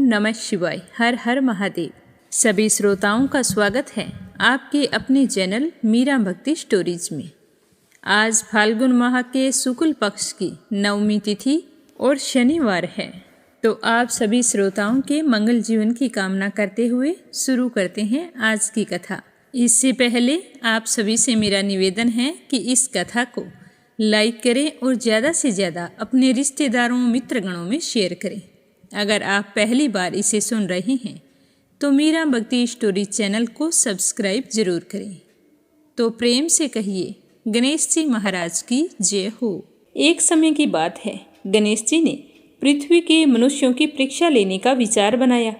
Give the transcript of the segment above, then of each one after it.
नमः शिवाय। हर हर महादेव। सभी श्रोताओं का स्वागत है आपके अपने चैनल मीरा भक्ति स्टोरीज में। आज फाल्गुन माह के शुक्ल पक्ष की नवमी तिथि और शनिवार है, तो आप सभी श्रोताओं के मंगल जीवन की कामना करते हुए शुरू करते हैं आज की कथा। इससे पहले आप सभी से मेरा निवेदन है कि इस कथा को लाइक करें और ज़्यादा से ज़्यादा अपने रिश्तेदारों मित्रगणों में शेयर करें। अगर आप पहली बार इसे सुन रहे हैं तो मीरा भक्ति स्टोरी चैनल को सब्सक्राइब जरूर करें। तो प्रेम से कहिए गणेश जी महाराज की जय हो। एक समय की बात है, गणेश जी ने पृथ्वी के मनुष्यों की परीक्षा लेने का विचार बनाया,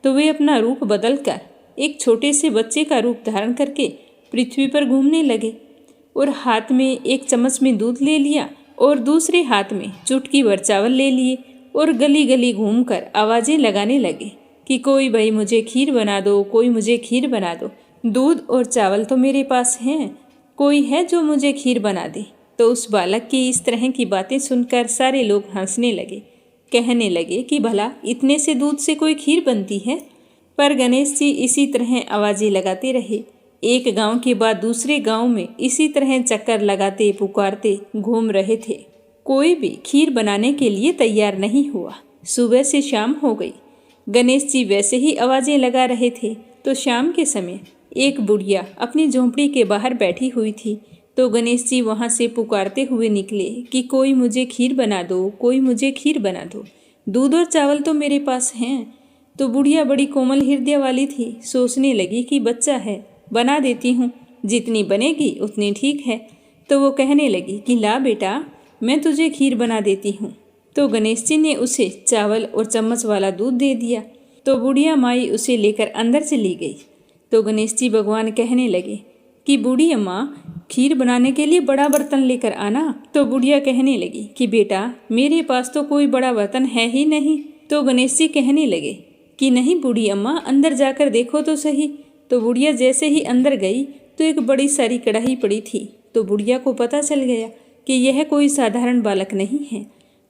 तो वे अपना रूप बदलकर एक छोटे से बच्चे का रूप धारण करके पृथ्वी पर घूमने लगे और हाथ में एक चम्मच में दूध ले लिया और दूसरे हाथ में चुटकी भर चावल ले लिए और गली गली घूमकर आवाज़ें लगाने लगे कि कोई भाई मुझे खीर बना दो, कोई मुझे खीर बना दो। दूध और चावल तो मेरे पास हैं, कोई है जो मुझे खीर बना दे। तो उस बालक की इस तरह की बातें सुनकर सारे लोग हंसने लगे, कहने लगे कि भला इतने से दूध से कोई खीर बनती है। पर गणेश जी इसी तरह आवाज़ें लगाते रहे। एक गांव के बाद दूसरे गांव में इसी तरह चक्कर लगाते पुकारते घूम रहे थे। कोई भी खीर बनाने के लिए तैयार नहीं हुआ। सुबह से शाम हो गई। गणेश जी वैसे ही आवाज़ें लगा रहे थे, तो शाम के समय एक बुढ़िया अपनी झोंपड़ी के बाहर बैठी हुई थी। तो गणेश जी वहाँ से पुकारते हुए निकले कि कोई मुझे खीर बना दो, कोई मुझे खीर बना दो। दूध और चावल तो मेरे पास हैं। तो बुढ़िया बड़ी कोमल हृदय वाली थी, सोचने लगी कि बच्चा है, बना देती हूँ, जितनी बनेगी उतनी ठीक है। तो वो कहने लगी कि ला बेटा, मैं तुझे खीर बना देती हूँ। तो गणेश जी ने उसे चावल और चम्मच वाला दूध दे दिया। तो बुढ़िया माई उसे लेकर अंदर चली गई। तो गणेश जी भगवान कहने लगे कि बूढ़ी अम्मा, खीर बनाने के लिए बड़ा बर्तन लेकर आना। तो बुढ़िया कहने लगी कि बेटा, मेरे पास तो कोई बड़ा बर्तन है ही नहीं। तो गणेश जी कहने लगे कि नहीं बूढ़ी अम्मा, अंदर जाकर देखो तो सही। तो बुढ़िया जैसे ही अंदर गई तो एक बड़ी सारी कढ़ाई पड़ी थी। तो बुढ़िया को पता चल गया कि यह कोई साधारण बालक नहीं है।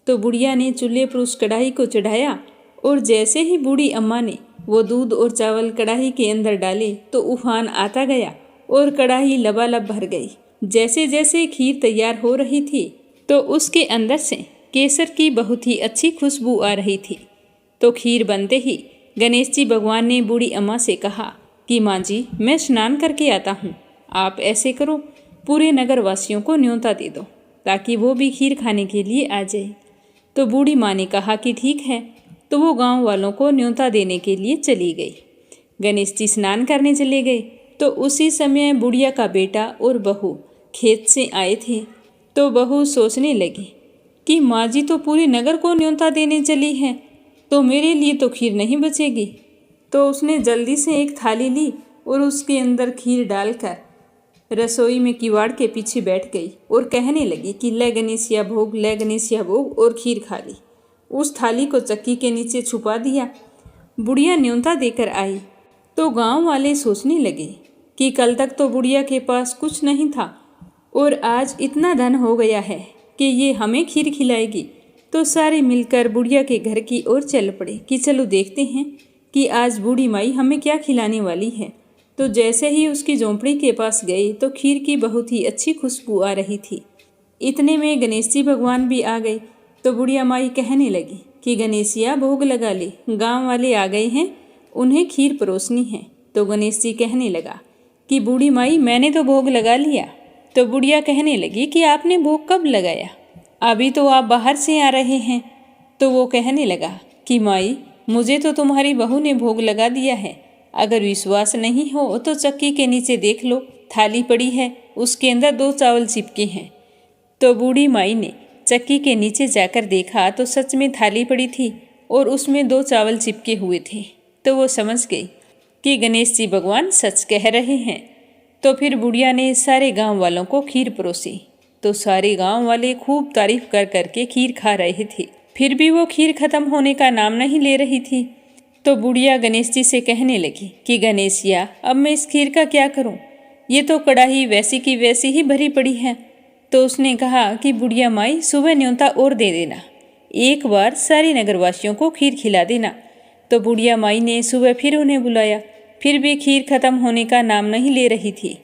तो बुढ़िया ने चूल्हे पर उस कढ़ाई को चढ़ाया और जैसे ही बूढ़ी अम्मा ने वो दूध और चावल कढ़ाई के अंदर डाले तो उफान आता गया और कढ़ाई लबालब भर गई। जैसे जैसे खीर तैयार हो रही थी तो उसके अंदर से केसर की बहुत ही अच्छी खुशबू आ रही थी। तो खीर बनते ही गणेश जी भगवान ने बूढ़ी अम्मा से कहा कि माँ जी, मैं स्नान करके आता हूँ, आप ऐसे करो, पूरे नगर वासियों को न्योता दे दो ताकि वो भी खीर खाने के लिए आ जाए। तो बूढ़ी माँ ने कहा कि ठीक है। तो वो गांव वालों को न्योता देने के लिए चली गई। गणेश जी स्नान करने चले गए। तो उसी समय बुढ़िया का बेटा और बहू खेत से आए थे। तो बहू सोचने लगी कि माँ जी तो पूरे नगर को न्योता देने चली है, तो मेरे लिए तो खीर नहीं बचेगी। तो उसने जल्दी से एक थाली ली और उसके अंदर खीर डालकर रसोई में किवाड़ के पीछे बैठ गई और कहने लगी कि ले गणेशिया भोग, ले गणेशिया भोग, और खीर खा ली। उस थाली को चक्की के नीचे छुपा दिया। बुढ़िया न्योता देकर आई तो गांव वाले सोचने लगे कि कल तक तो बुढ़िया के पास कुछ नहीं था और आज इतना धन हो गया है कि ये हमें खीर खिलाएगी। तो सारे मिलकर बुढ़िया के घर की ओर चल पड़े कि चलो देखते हैं कि आज बूढ़ी माई हमें क्या खिलाने वाली है। तो जैसे ही उसकी झोंपड़ी के पास गए तो खीर की बहुत ही अच्छी खुशबू आ रही थी। इतने में गणेश जी भगवान भी आ गए। तो बुढ़िया माई कहने लगी कि गणेशिया भोग लगा ले, गांव वाले आ गए हैं, उन्हें खीर परोसनी है। तो गणेश जी कहने लगा कि बूढ़ी माई, मैंने तो भोग लगा लिया। तो बुढ़िया कहने लगी कि आपने भोग कब लगाया, अभी तो आप बाहर से आ रहे हैं। तो वो कहने लगा कि माई, मुझे तो तुम्हारी बहू ने भोग लगा दिया है। अगर विश्वास नहीं हो तो चक्की के नीचे देख लो, थाली पड़ी है, उसके अंदर 2 चावल चिपके हैं। तो बूढ़ी माई ने चक्की के नीचे जाकर देखा तो सच में थाली पड़ी थी और उसमें 2 चावल चिपके हुए थे। तो वो समझ गई कि गणेश जी भगवान सच कह रहे हैं। तो फिर बुढ़िया ने सारे गांव वालों को खीर परोसी। तो सारे गांव वाले खूब तारीफ कर करके खीर खा रहे थे। फिर भी वो खीर खत्म होने का नाम नहीं ले रही थी। तो बुढ़िया गणेश जी से कहने लगी कि गणेशिया, अब मैं इस खीर का क्या करूं? ये तो कढ़ाई वैसी की वैसी ही भरी पड़ी है। तो उसने कहा कि बुढ़िया माई, सुबह न्योता और दे देना, एक बार सारे नगरवासियों को खीर खिला देना। तो बुढ़िया माई ने सुबह फिर उन्हें बुलाया, फिर भी खीर खत्म होने का नाम नहीं ले रही थी।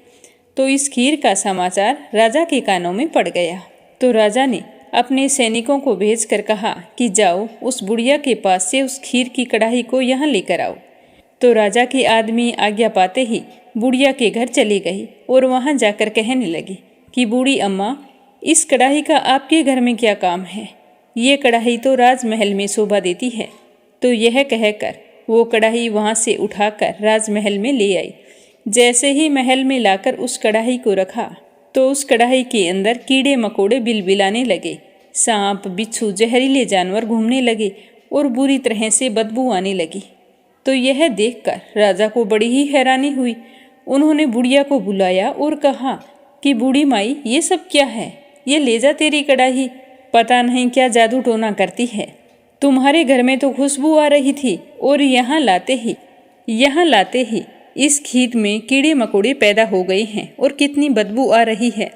तो इस खीर का समाचार राजा के कानों में पड़ गया। तो राजा ने अपने सैनिकों को भेजकर कहा कि जाओ उस बुढ़िया के पास से उस खीर की कढ़ाई को यहाँ लेकर आओ। तो राजा के आदमी आज्ञा पाते ही बुढ़िया के घर चली गई और वहाँ जाकर कहने लगी कि बूढ़ी अम्मा, इस कढ़ाई का आपके घर में क्या काम है? ये कढ़ाई तो राजमहल में शोभा देती है। तो यह कहकर वो कढ़ाई वहाँ से उठाकर राजमहल में ले आई। जैसे ही महल में लाकर उस कढ़ाई को रखा तो उस कढ़ाई के अंदर कीड़े मकोड़े बिलबिलाने लगे, सांप बिच्छू जहरीले जानवर घूमने लगे और बुरी तरह से बदबू आने लगी। तो यह देखकर राजा को बड़ी ही हैरानी हुई। उन्होंने बुढ़िया को बुलाया और कहा कि बूढ़ी माई, ये सब क्या है? ये ले जा तेरी कढ़ाई, पता नहीं क्या जादू टोना करती है। तुम्हारे घर में तो खुशबू आ रही थी और यहाँ लाते ही इस खीर में कीड़े मकोड़े पैदा हो गए हैं और कितनी बदबू आ रही है।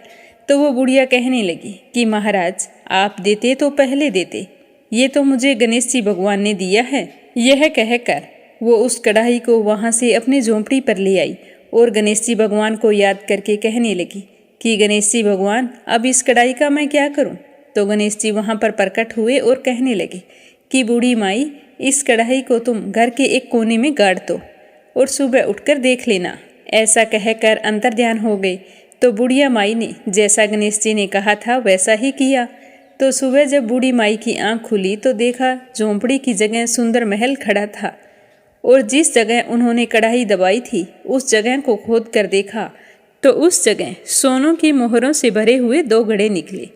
तो वो बुढ़िया कहने लगी कि महाराज, आप देते तो पहले देते, ये तो मुझे गणेश जी भगवान ने दिया है। यह कहकर वो उस कढ़ाई को वहाँ से अपनी झोंपड़ी पर ले आई और गणेश जी भगवान को याद करके कहने लगी कि गणेश जी भगवान, अब इस कढ़ाई का मैं क्या करूं? तो गणेश जी वहाँ पर प्रकट हुए और कहने लगे कि बूढ़ी माई, इस कढ़ाई को तुम घर के एक कोने में गाड़ दो और सुबह उठकर देख लेना। ऐसा कहकर अंतर्ध्यान हो गए। तो बुढ़िया माई ने जैसा गणेश जी ने कहा था वैसा ही किया। तो सुबह जब बूढ़ी माई की आंख खुली तो देखा झोंपड़ी की जगह सुंदर महल खड़ा था और जिस जगह उन्होंने कढ़ाई दबाई थी उस जगह को खोद कर देखा तो उस जगह सोनों की मोहरों से भरे हुए 2 घड़े निकले।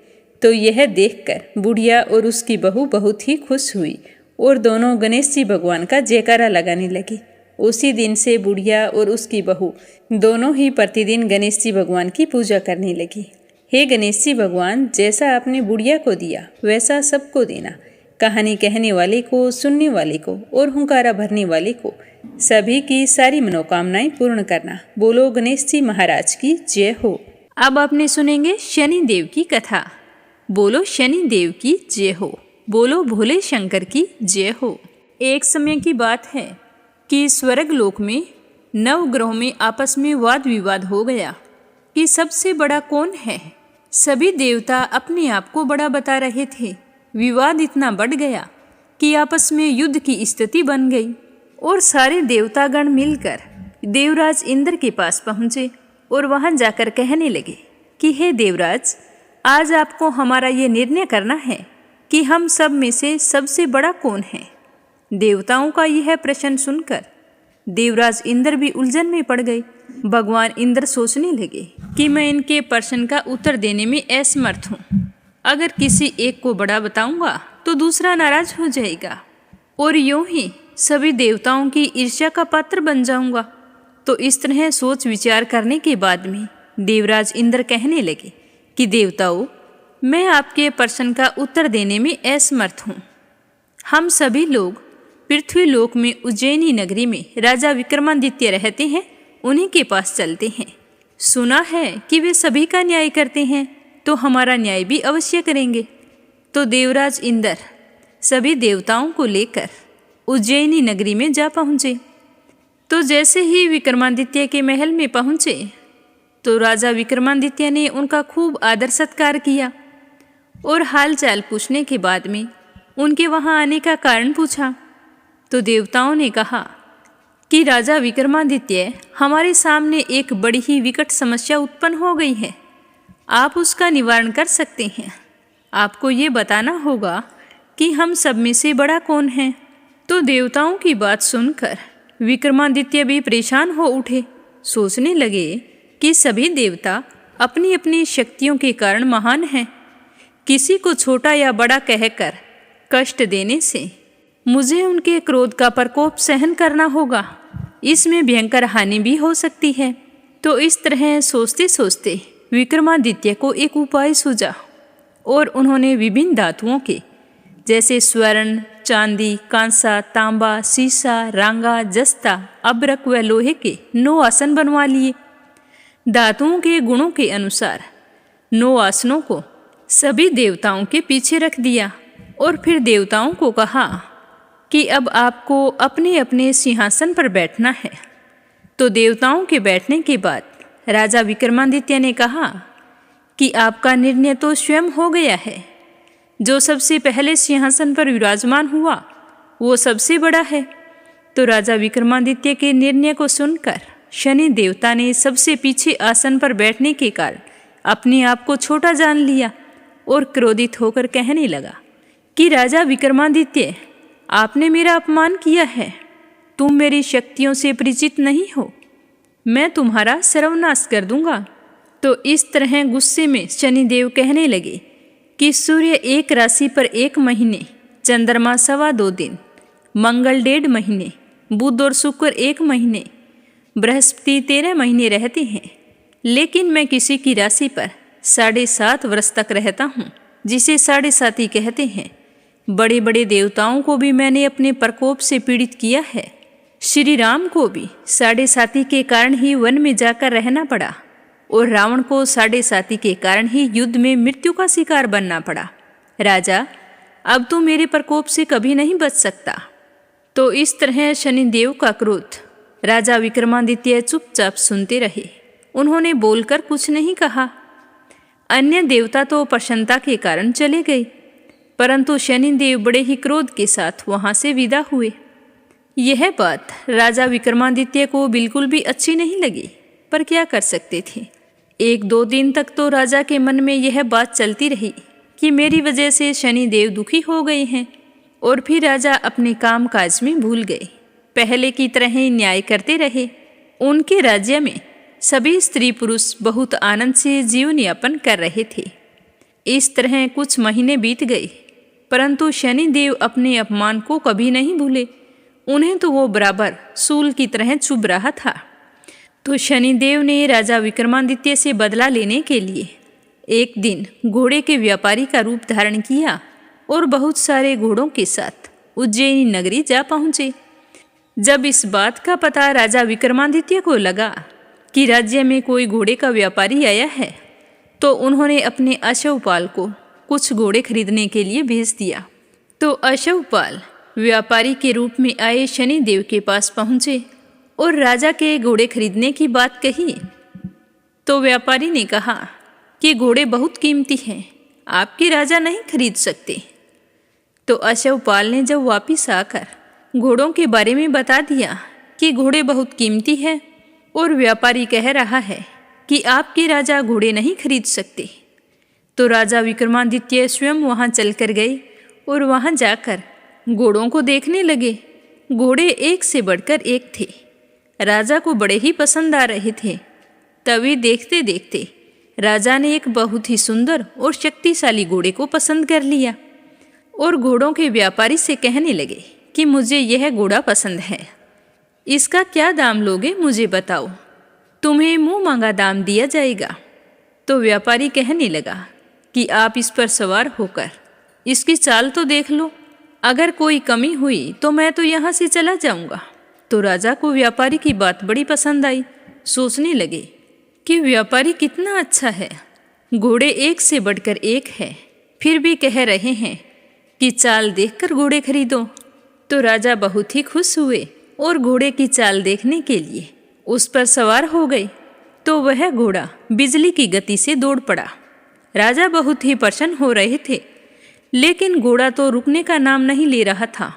तो यह देखकर बुढ़िया और उसकी बहू बहुत ही खुश हुई और दोनों गणेश जी भगवान का जयकारा लगाने लगी। उसी दिन से बुढ़िया और उसकी बहू दोनों ही प्रतिदिन गणेश जी भगवान की पूजा करने लगी। हे गणेश जी भगवान, जैसा आपने बुढ़िया को दिया वैसा सबको देना। कहानी कहने वाले को, सुनने वाले को और हुंकारा भरने वाले को सभी की सारी मनोकामनाएं पूर्ण करना। बोलो गणेश जी महाराज की जय हो। अब आपने सुनेंगे शनि देव की कथा। बोलो शनि देव की जय हो। बोलो भोले शंकर की जय हो। एक समय की बात है कि स्वर्ग लोक में 9 ग्रहों में आपस में वाद विवाद हो गया कि सबसे बड़ा कौन है। सभी देवता अपने आप को बड़ा बता रहे थे। विवाद इतना बढ़ गया कि आपस में युद्ध की स्थिति बन गई और सारे देवतागण मिलकर देवराज इंद्र के पास पहुँचे और वहाँ जाकर कहने लगे कि हे देवराज, आज आपको हमारा ये निर्णय करना है कि हम सब में से सबसे बड़ा कौन है। देवताओं का यह प्रश्न सुनकर देवराज इंद्र भी उलझन में पड़ गए। भगवान इंद्र सोचने लगे कि मैं इनके प्रश्न का उत्तर देने में असमर्थ हूँ। अगर किसी एक को बड़ा बताऊंगा तो दूसरा नाराज हो जाएगा और यूं ही सभी देवताओं की ईर्ष्या का पात्र बन जाऊंगा। तो इस तरह सोच विचार करने के बाद में देवराज इंद्र कहने लगे कि देवताओं, मैं आपके प्रश्न का उत्तर देने में असमर्थ हूँ। हम सभी लोग पृथ्वी लोक में उज्जैनी नगरी में राजा विक्रमादित्य रहते हैं, उन्हीं के पास चलते हैं। सुना है कि वे सभी का न्याय करते हैं, तो हमारा न्याय भी अवश्य करेंगे। तो देवराज इंद्र सभी देवताओं को लेकर उज्जैनी नगरी में जा पहुँचे। तो जैसे ही विक्रमादित्य के महल में पहुँचे तो राजा विक्रमादित्य ने उनका खूब आदर सत्कार किया और हाल चाल पूछने के बाद में उनके वहाँ आने का कारण पूछा। तो देवताओं ने कहा कि राजा विक्रमादित्य, हमारे सामने एक बड़ी ही विकट समस्या उत्पन्न हो गई है, आप उसका निवारण कर सकते हैं। आपको ये बताना होगा कि हम सब में से बड़ा कौन है। तो देवताओं की बात सुनकर विक्रमादित्य भी परेशान हो उठे। सोचने लगे कि सभी देवता अपनी अपनी शक्तियों के कारण महान हैं। किसी को छोटा या बड़ा कहकर कष्ट देने से मुझे उनके क्रोध का प्रकोप सहन करना होगा। इसमें भयंकर हानि भी हो सकती है। तो इस तरह सोचते सोचते विक्रमादित्य को एक उपाय सूझा और उन्होंने विभिन्न धातुओं के जैसे स्वर्ण, चांदी, कांसा, तांबा, सीसा, रांगा, जस्ता, अब्रक व लोहे के 9 आसन बनवा लिए। धातुओं के गुणों के अनुसार 9 आसनों को सभी देवताओं के पीछे रख दिया और फिर देवताओं को कहा कि अब आपको अपने अपने सिंहासन पर बैठना है। तो देवताओं के बैठने के बाद राजा विक्रमादित्य ने कहा कि आपका निर्णय तो स्वयं हो गया है। जो सबसे पहले सिंहासन पर विराजमान हुआ वो सबसे बड़ा है। तो राजा विक्रमादित्य के निर्णय को सुनकर शनि देवता ने सबसे पीछे आसन पर बैठने के कारण अपने आप को छोटा जान लिया और क्रोधित होकर कहने लगा कि राजा विक्रमादित्य, आपने मेरा अपमान किया है। तुम मेरी शक्तियों से परिचित नहीं हो। मैं तुम्हारा सर्वनाश कर दूंगा। तो इस तरह गुस्से में शनिदेव कहने लगे कि सूर्य 1 राशि पर 1 महीने, चंद्रमा 2.25 दिन, मंगल 1.5 महीने, बुध और शुक्र 1 महीने, बृहस्पति 13 महीने रहते हैं, लेकिन मैं किसी की राशि पर 7.5 वर्ष तक रहता हूँ, जिसे 7.5 कहते हैं। बड़े बड़े देवताओं को भी मैंने अपने प्रकोप से पीड़ित किया है। श्री राम को भी 7.5 के कारण ही वन में जाकर रहना पड़ा और रावण को 7.5 के कारण ही युद्ध में मृत्यु का शिकार बनना पड़ा। राजा, अब तो मेरे प्रकोप से कभी नहीं बच सकता। तो इस तरह शनिदेव का क्रोध राजा विक्रमादित्य चुपचाप सुनते रहे। उन्होंने बोलकर कुछ नहीं कहा। अन्य देवता तो प्रसन्नता के कारण चले गए, परंतु शनिदेव बड़े ही क्रोध के साथ वहां से विदा हुए। यह बात राजा विक्रमादित्य को बिल्कुल भी अच्छी नहीं लगी, पर क्या कर सकते थे। 1-2 दिन तक तो राजा के मन में यह बात चलती रही कि मेरी वजह से शनिदेव दुखी हो गए हैं, और फिर राजा अपने काम काज में भूल गए। पहले की तरह ही न्याय करते रहे। उनके राज्य में सभी स्त्री पुरुष बहुत आनंद से जीवन यापन कर रहे थे। इस तरह कुछ महीने बीत गए, परंतु शनिदेव अपने अपमान को कभी नहीं भूले। उन्हें तो वो बराबर सूल की तरह चुभ रहा था। तो शनिदेव ने राजा विक्रमादित्य से बदला लेने के लिए एक दिन घोड़े के व्यापारी का रूप धारण किया और बहुत सारे घोड़ों के साथ उज्जैनी नगरी जा पहुँचे। जब इस बात का पता राजा विक्रमादित्य को लगा कि राज्य में कोई घोड़े का व्यापारी आया है, तो उन्होंने अपने अश्वपाल को कुछ घोड़े खरीदने के लिए भेज दिया। तो अश्वपाल व्यापारी के रूप में आए शनिदेव के पास पहुँचे और राजा के घोड़े खरीदने की बात कही। तो व्यापारी ने कहा कि घोड़े बहुत कीमती हैं, आपके राजा नहीं खरीद सकते। तो अश्वपाल ने जब वापिस आकर घोड़ों के बारे में बता दिया कि घोड़े बहुत कीमती है और व्यापारी कह रहा है कि आपके राजा घोड़े नहीं खरीद सकते, तो राजा विक्रमादित्य स्वयं वहां चलकर गए और वहां जाकर घोड़ों को देखने लगे। घोड़े एक से बढ़कर एक थे। राजा को बड़े ही पसंद आ रहे थे। तभी देखते देखते राजा ने एक बहुत ही सुंदर और शक्तिशाली घोड़े को पसंद कर लिया और घोड़ों के व्यापारी से कहने लगे कि मुझे यह घोड़ा पसंद है, इसका क्या दाम लोगे मुझे बताओ, तुम्हें मुंह मांगा दाम दिया जाएगा। तो व्यापारी कहने लगा कि आप इस पर सवार होकर इसकी चाल तो देख लो, अगर कोई कमी हुई तो मैं तो यहाँ से चला जाऊँगा। तो राजा को व्यापारी की बात बड़ी पसंद आई। सोचने लगे कि व्यापारी कितना अच्छा है, घोड़े एक से बढ़कर एक है, फिर भी कह रहे हैं कि चाल देखकर घोड़े खरीदो। तो राजा बहुत ही खुश हुए और घोड़े की चाल देखने के लिए उस पर सवार हो गए। तो वह घोड़ा बिजली की गति से दौड़ पड़ा। राजा बहुत ही प्रसन्न हो रहे थे, लेकिन घोड़ा तो रुकने का नाम नहीं ले रहा था।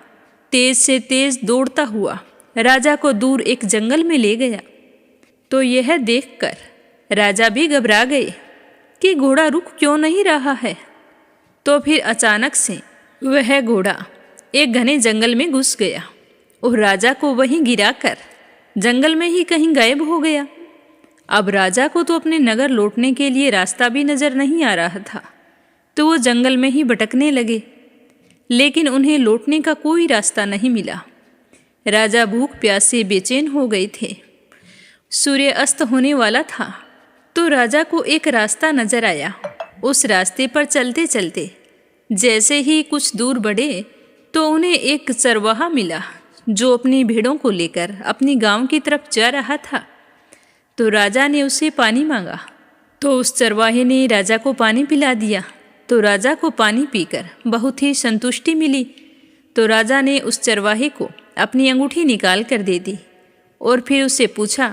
तेज से तेज दौड़ता हुआ राजा को दूर एक जंगल में ले गया। तो यह देखकर राजा भी घबरा गए कि घोड़ा रुक क्यों नहीं रहा है। तो फिर अचानक से वह घोड़ा एक घने जंगल में घुस गया और राजा को वहीं गिराकर जंगल में ही कहीं गायब हो गया। अब राजा को तो अपने नगर लौटने के लिए रास्ता भी नजर नहीं आ रहा था, तो वो जंगल में ही भटकने लगे, लेकिन उन्हें लौटने का कोई रास्ता नहीं मिला। राजा भूख प्यास से बेचैन हो गए थे। सूर्य अस्त होने वाला था, तो राजा को एक रास्ता नजर आया। उस रास्ते पर चलते चलते जैसे ही कुछ दूर बढ़े तो उन्हें एक चरवाहा मिला जो अपनी भेड़ों को लेकर अपनी गांव की तरफ जा रहा था। तो राजा ने उससे पानी मांगा, तो उस चरवाहे ने राजा को पानी पिला दिया। तो राजा को पानी पीकर बहुत ही संतुष्टि मिली। तो राजा ने उस चरवाहे को अपनी अंगूठी निकाल कर दे दी और फिर उससे पूछा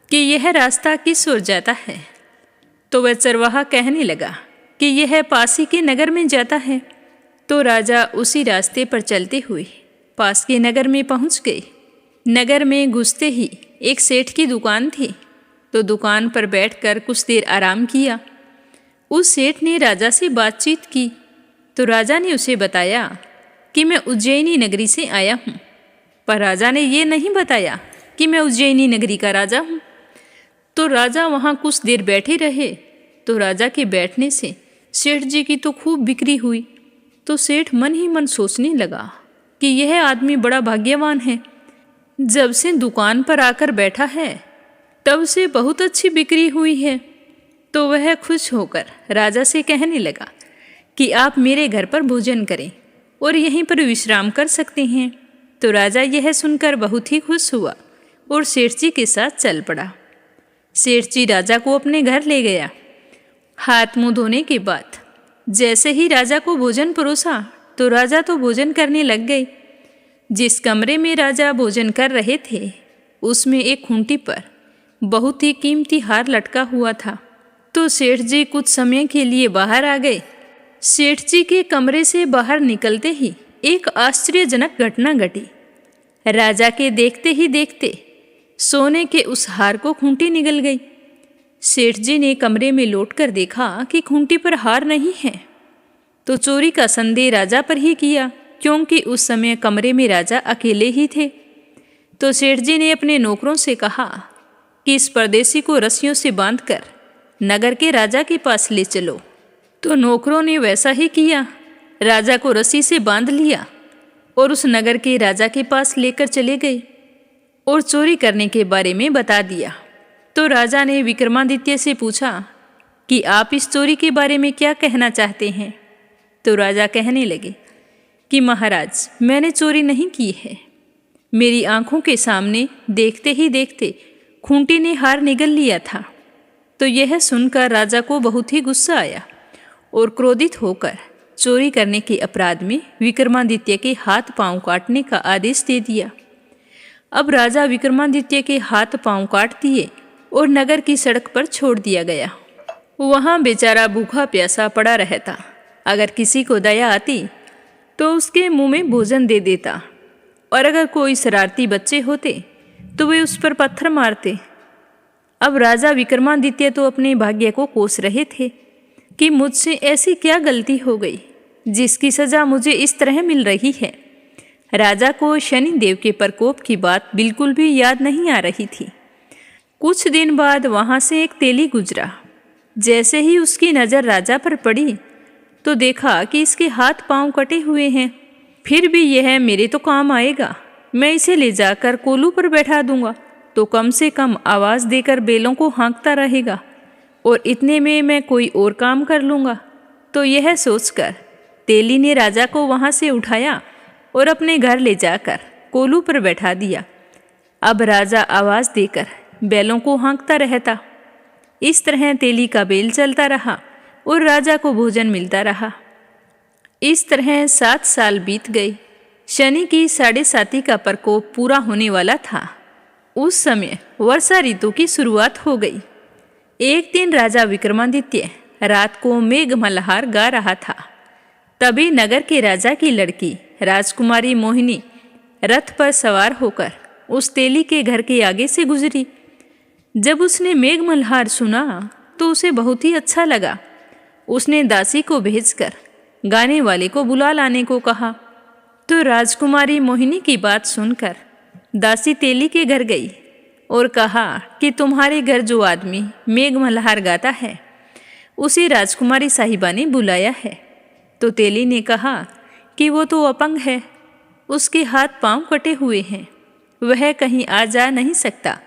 कि यह रास्ता किस ओर जाता है। तो वह चरवाहा कहने लगा कि यह पास ही के नगर में जाता है। तो राजा उसी रास्ते पर चलते हुए पास के नगर में पहुंच गए। नगर में घुसते ही एक सेठ की दुकान थी, तो दुकान पर बैठकर कुछ देर आराम किया। उस सेठ ने राजा से बातचीत की, तो राजा ने उसे बताया कि मैं उज्जैनी नगरी से आया हूँ। पर राजा ने ये नहीं बताया कि मैं उज्जैनी नगरी का राजा हूँ। तो राजा वहाँ कुछ देर बैठे रहे। तो राजा के बैठने से सेठ जी की तो खूब बिक्री हुई। तो सेठ मन ही मन सोचने लगा कि यह आदमी बड़ा भाग्यवान है, जब से दुकान पर आकर बैठा है तब से बहुत अच्छी बिक्री हुई है। तो वह खुश होकर राजा से कहने लगा कि आप मेरे घर पर भोजन करें और यहीं पर विश्राम कर सकते हैं। तो राजा यह सुनकर बहुत ही खुश हुआ और सेठ जी के साथ चल पड़ा। सेठ जी राजा को अपने घर ले गया। हाथ मुंह धोने के बाद जैसे ही राजा को भोजन परोसा, तो राजा तो भोजन करने लग गए। जिस कमरे में राजा भोजन कर रहे थे, उसमें एक खूंटी पर बहुत ही कीमती हार लटका हुआ था। तो सेठ जी कुछ समय के लिए बाहर आ गए। सेठ जी के कमरे से बाहर निकलते ही एक आश्चर्यजनक घटना घटी। राजा के देखते ही देखते सोने के उस हार को खूंटी निगल गई। सेठ जी ने कमरे में लौटकर देखा कि खूंटी पर हार नहीं है। तो चोरी का संदेह राजा पर ही किया, क्योंकि उस समय कमरे में राजा अकेले ही थे। तो सेठ जी ने अपने नौकरों से कहा कि इस परदेसी को रस्सियों से बांधकर नगर के राजा के पास ले चलो। तो नौकरों ने वैसा ही किया। राजा को रस्सी से बांध लिया और उस नगर के राजा के पास लेकर चले गए और चोरी करने के बारे में बता दिया। तो राजा ने विक्रमादित्य से पूछा कि आप इस चोरी के बारे में क्या कहना चाहते हैं। तो राजा कहने लगे कि महाराज, मैंने चोरी नहीं की है। मेरी आंखों के सामने देखते ही देखते खूंटी ने हार निगल लिया था। तो यह सुनकर राजा को बहुत ही गुस्सा आया और क्रोधित होकर चोरी करने के अपराध में विक्रमादित्य के हाथ पांव काटने का आदेश दे दिया। अब राजा विक्रमादित्य के हाथ पांव काट दिए और नगर की सड़क पर छोड़ दिया गया। वहाँ बेचारा भूखा प्यासा पड़ा रहता। अगर किसी को दया आती तो उसके मुंह में भोजन दे देता, और अगर कोई शरारती बच्चे होते तो वे उस पर पत्थर मारते। अब राजा विक्रमादित्य तो अपने भाग्य को कोस रहे थे कि मुझसे ऐसी क्या गलती हो गई जिसकी सजा मुझे इस तरह मिल रही है। राजा को शनि देव के प्रकोप की बात बिल्कुल भी याद नहीं आ रही थी। कुछ दिन बाद वहाँ से एक तेली गुजरा। जैसे ही उसकी नज़र राजा पर पड़ी तो देखा कि इसके हाथ पांव कटे हुए हैं। फिर भी यह मेरे तो काम आएगा, मैं इसे ले जाकर कोलू पर बैठा दूंगा, तो कम से कम आवाज़ देकर बेलों को हाँकता रहेगा और इतने में मैं कोई और काम कर लूँगा। तो यह सोचकर तेली ने राजा को वहाँ से उठाया और अपने घर ले जाकर कोलू पर बैठा दिया। अब राजा आवाज़ देकर बैलों को हाँकता रहता। इस तरह तेली का बेल चलता रहा और राजा को भोजन मिलता रहा। इस तरह 7 साल बीत गए। शनि की 7.5 का प्रकोप पूरा होने वाला था। उस समय वर्षा ऋतु की शुरुआत हो गई। एक दिन राजा विक्रमादित्य रात को मेघ मल्हार गा रहा था। तभी नगर के राजा की लड़की राजकुमारी मोहिनी रथ पर सवार होकर उस तेली के घर के आगे से गुजरी। जब उसने मेघ मल्हार सुना तो उसे बहुत ही अच्छा लगा। उसने दासी को भेजकर गाने वाले को बुला लाने को कहा। तो राजकुमारी मोहिनी की बात सुनकर दासी तेली के घर गई और कहा कि तुम्हारे घर जो आदमी मेघ मल्हार गाता है उसे राजकुमारी साहिबा ने बुलाया है। तो तेली ने कहा कि वो तो अपंग है, उसके हाथ पांव कटे हुए हैं, वह कहीं आ जा नहीं सकता।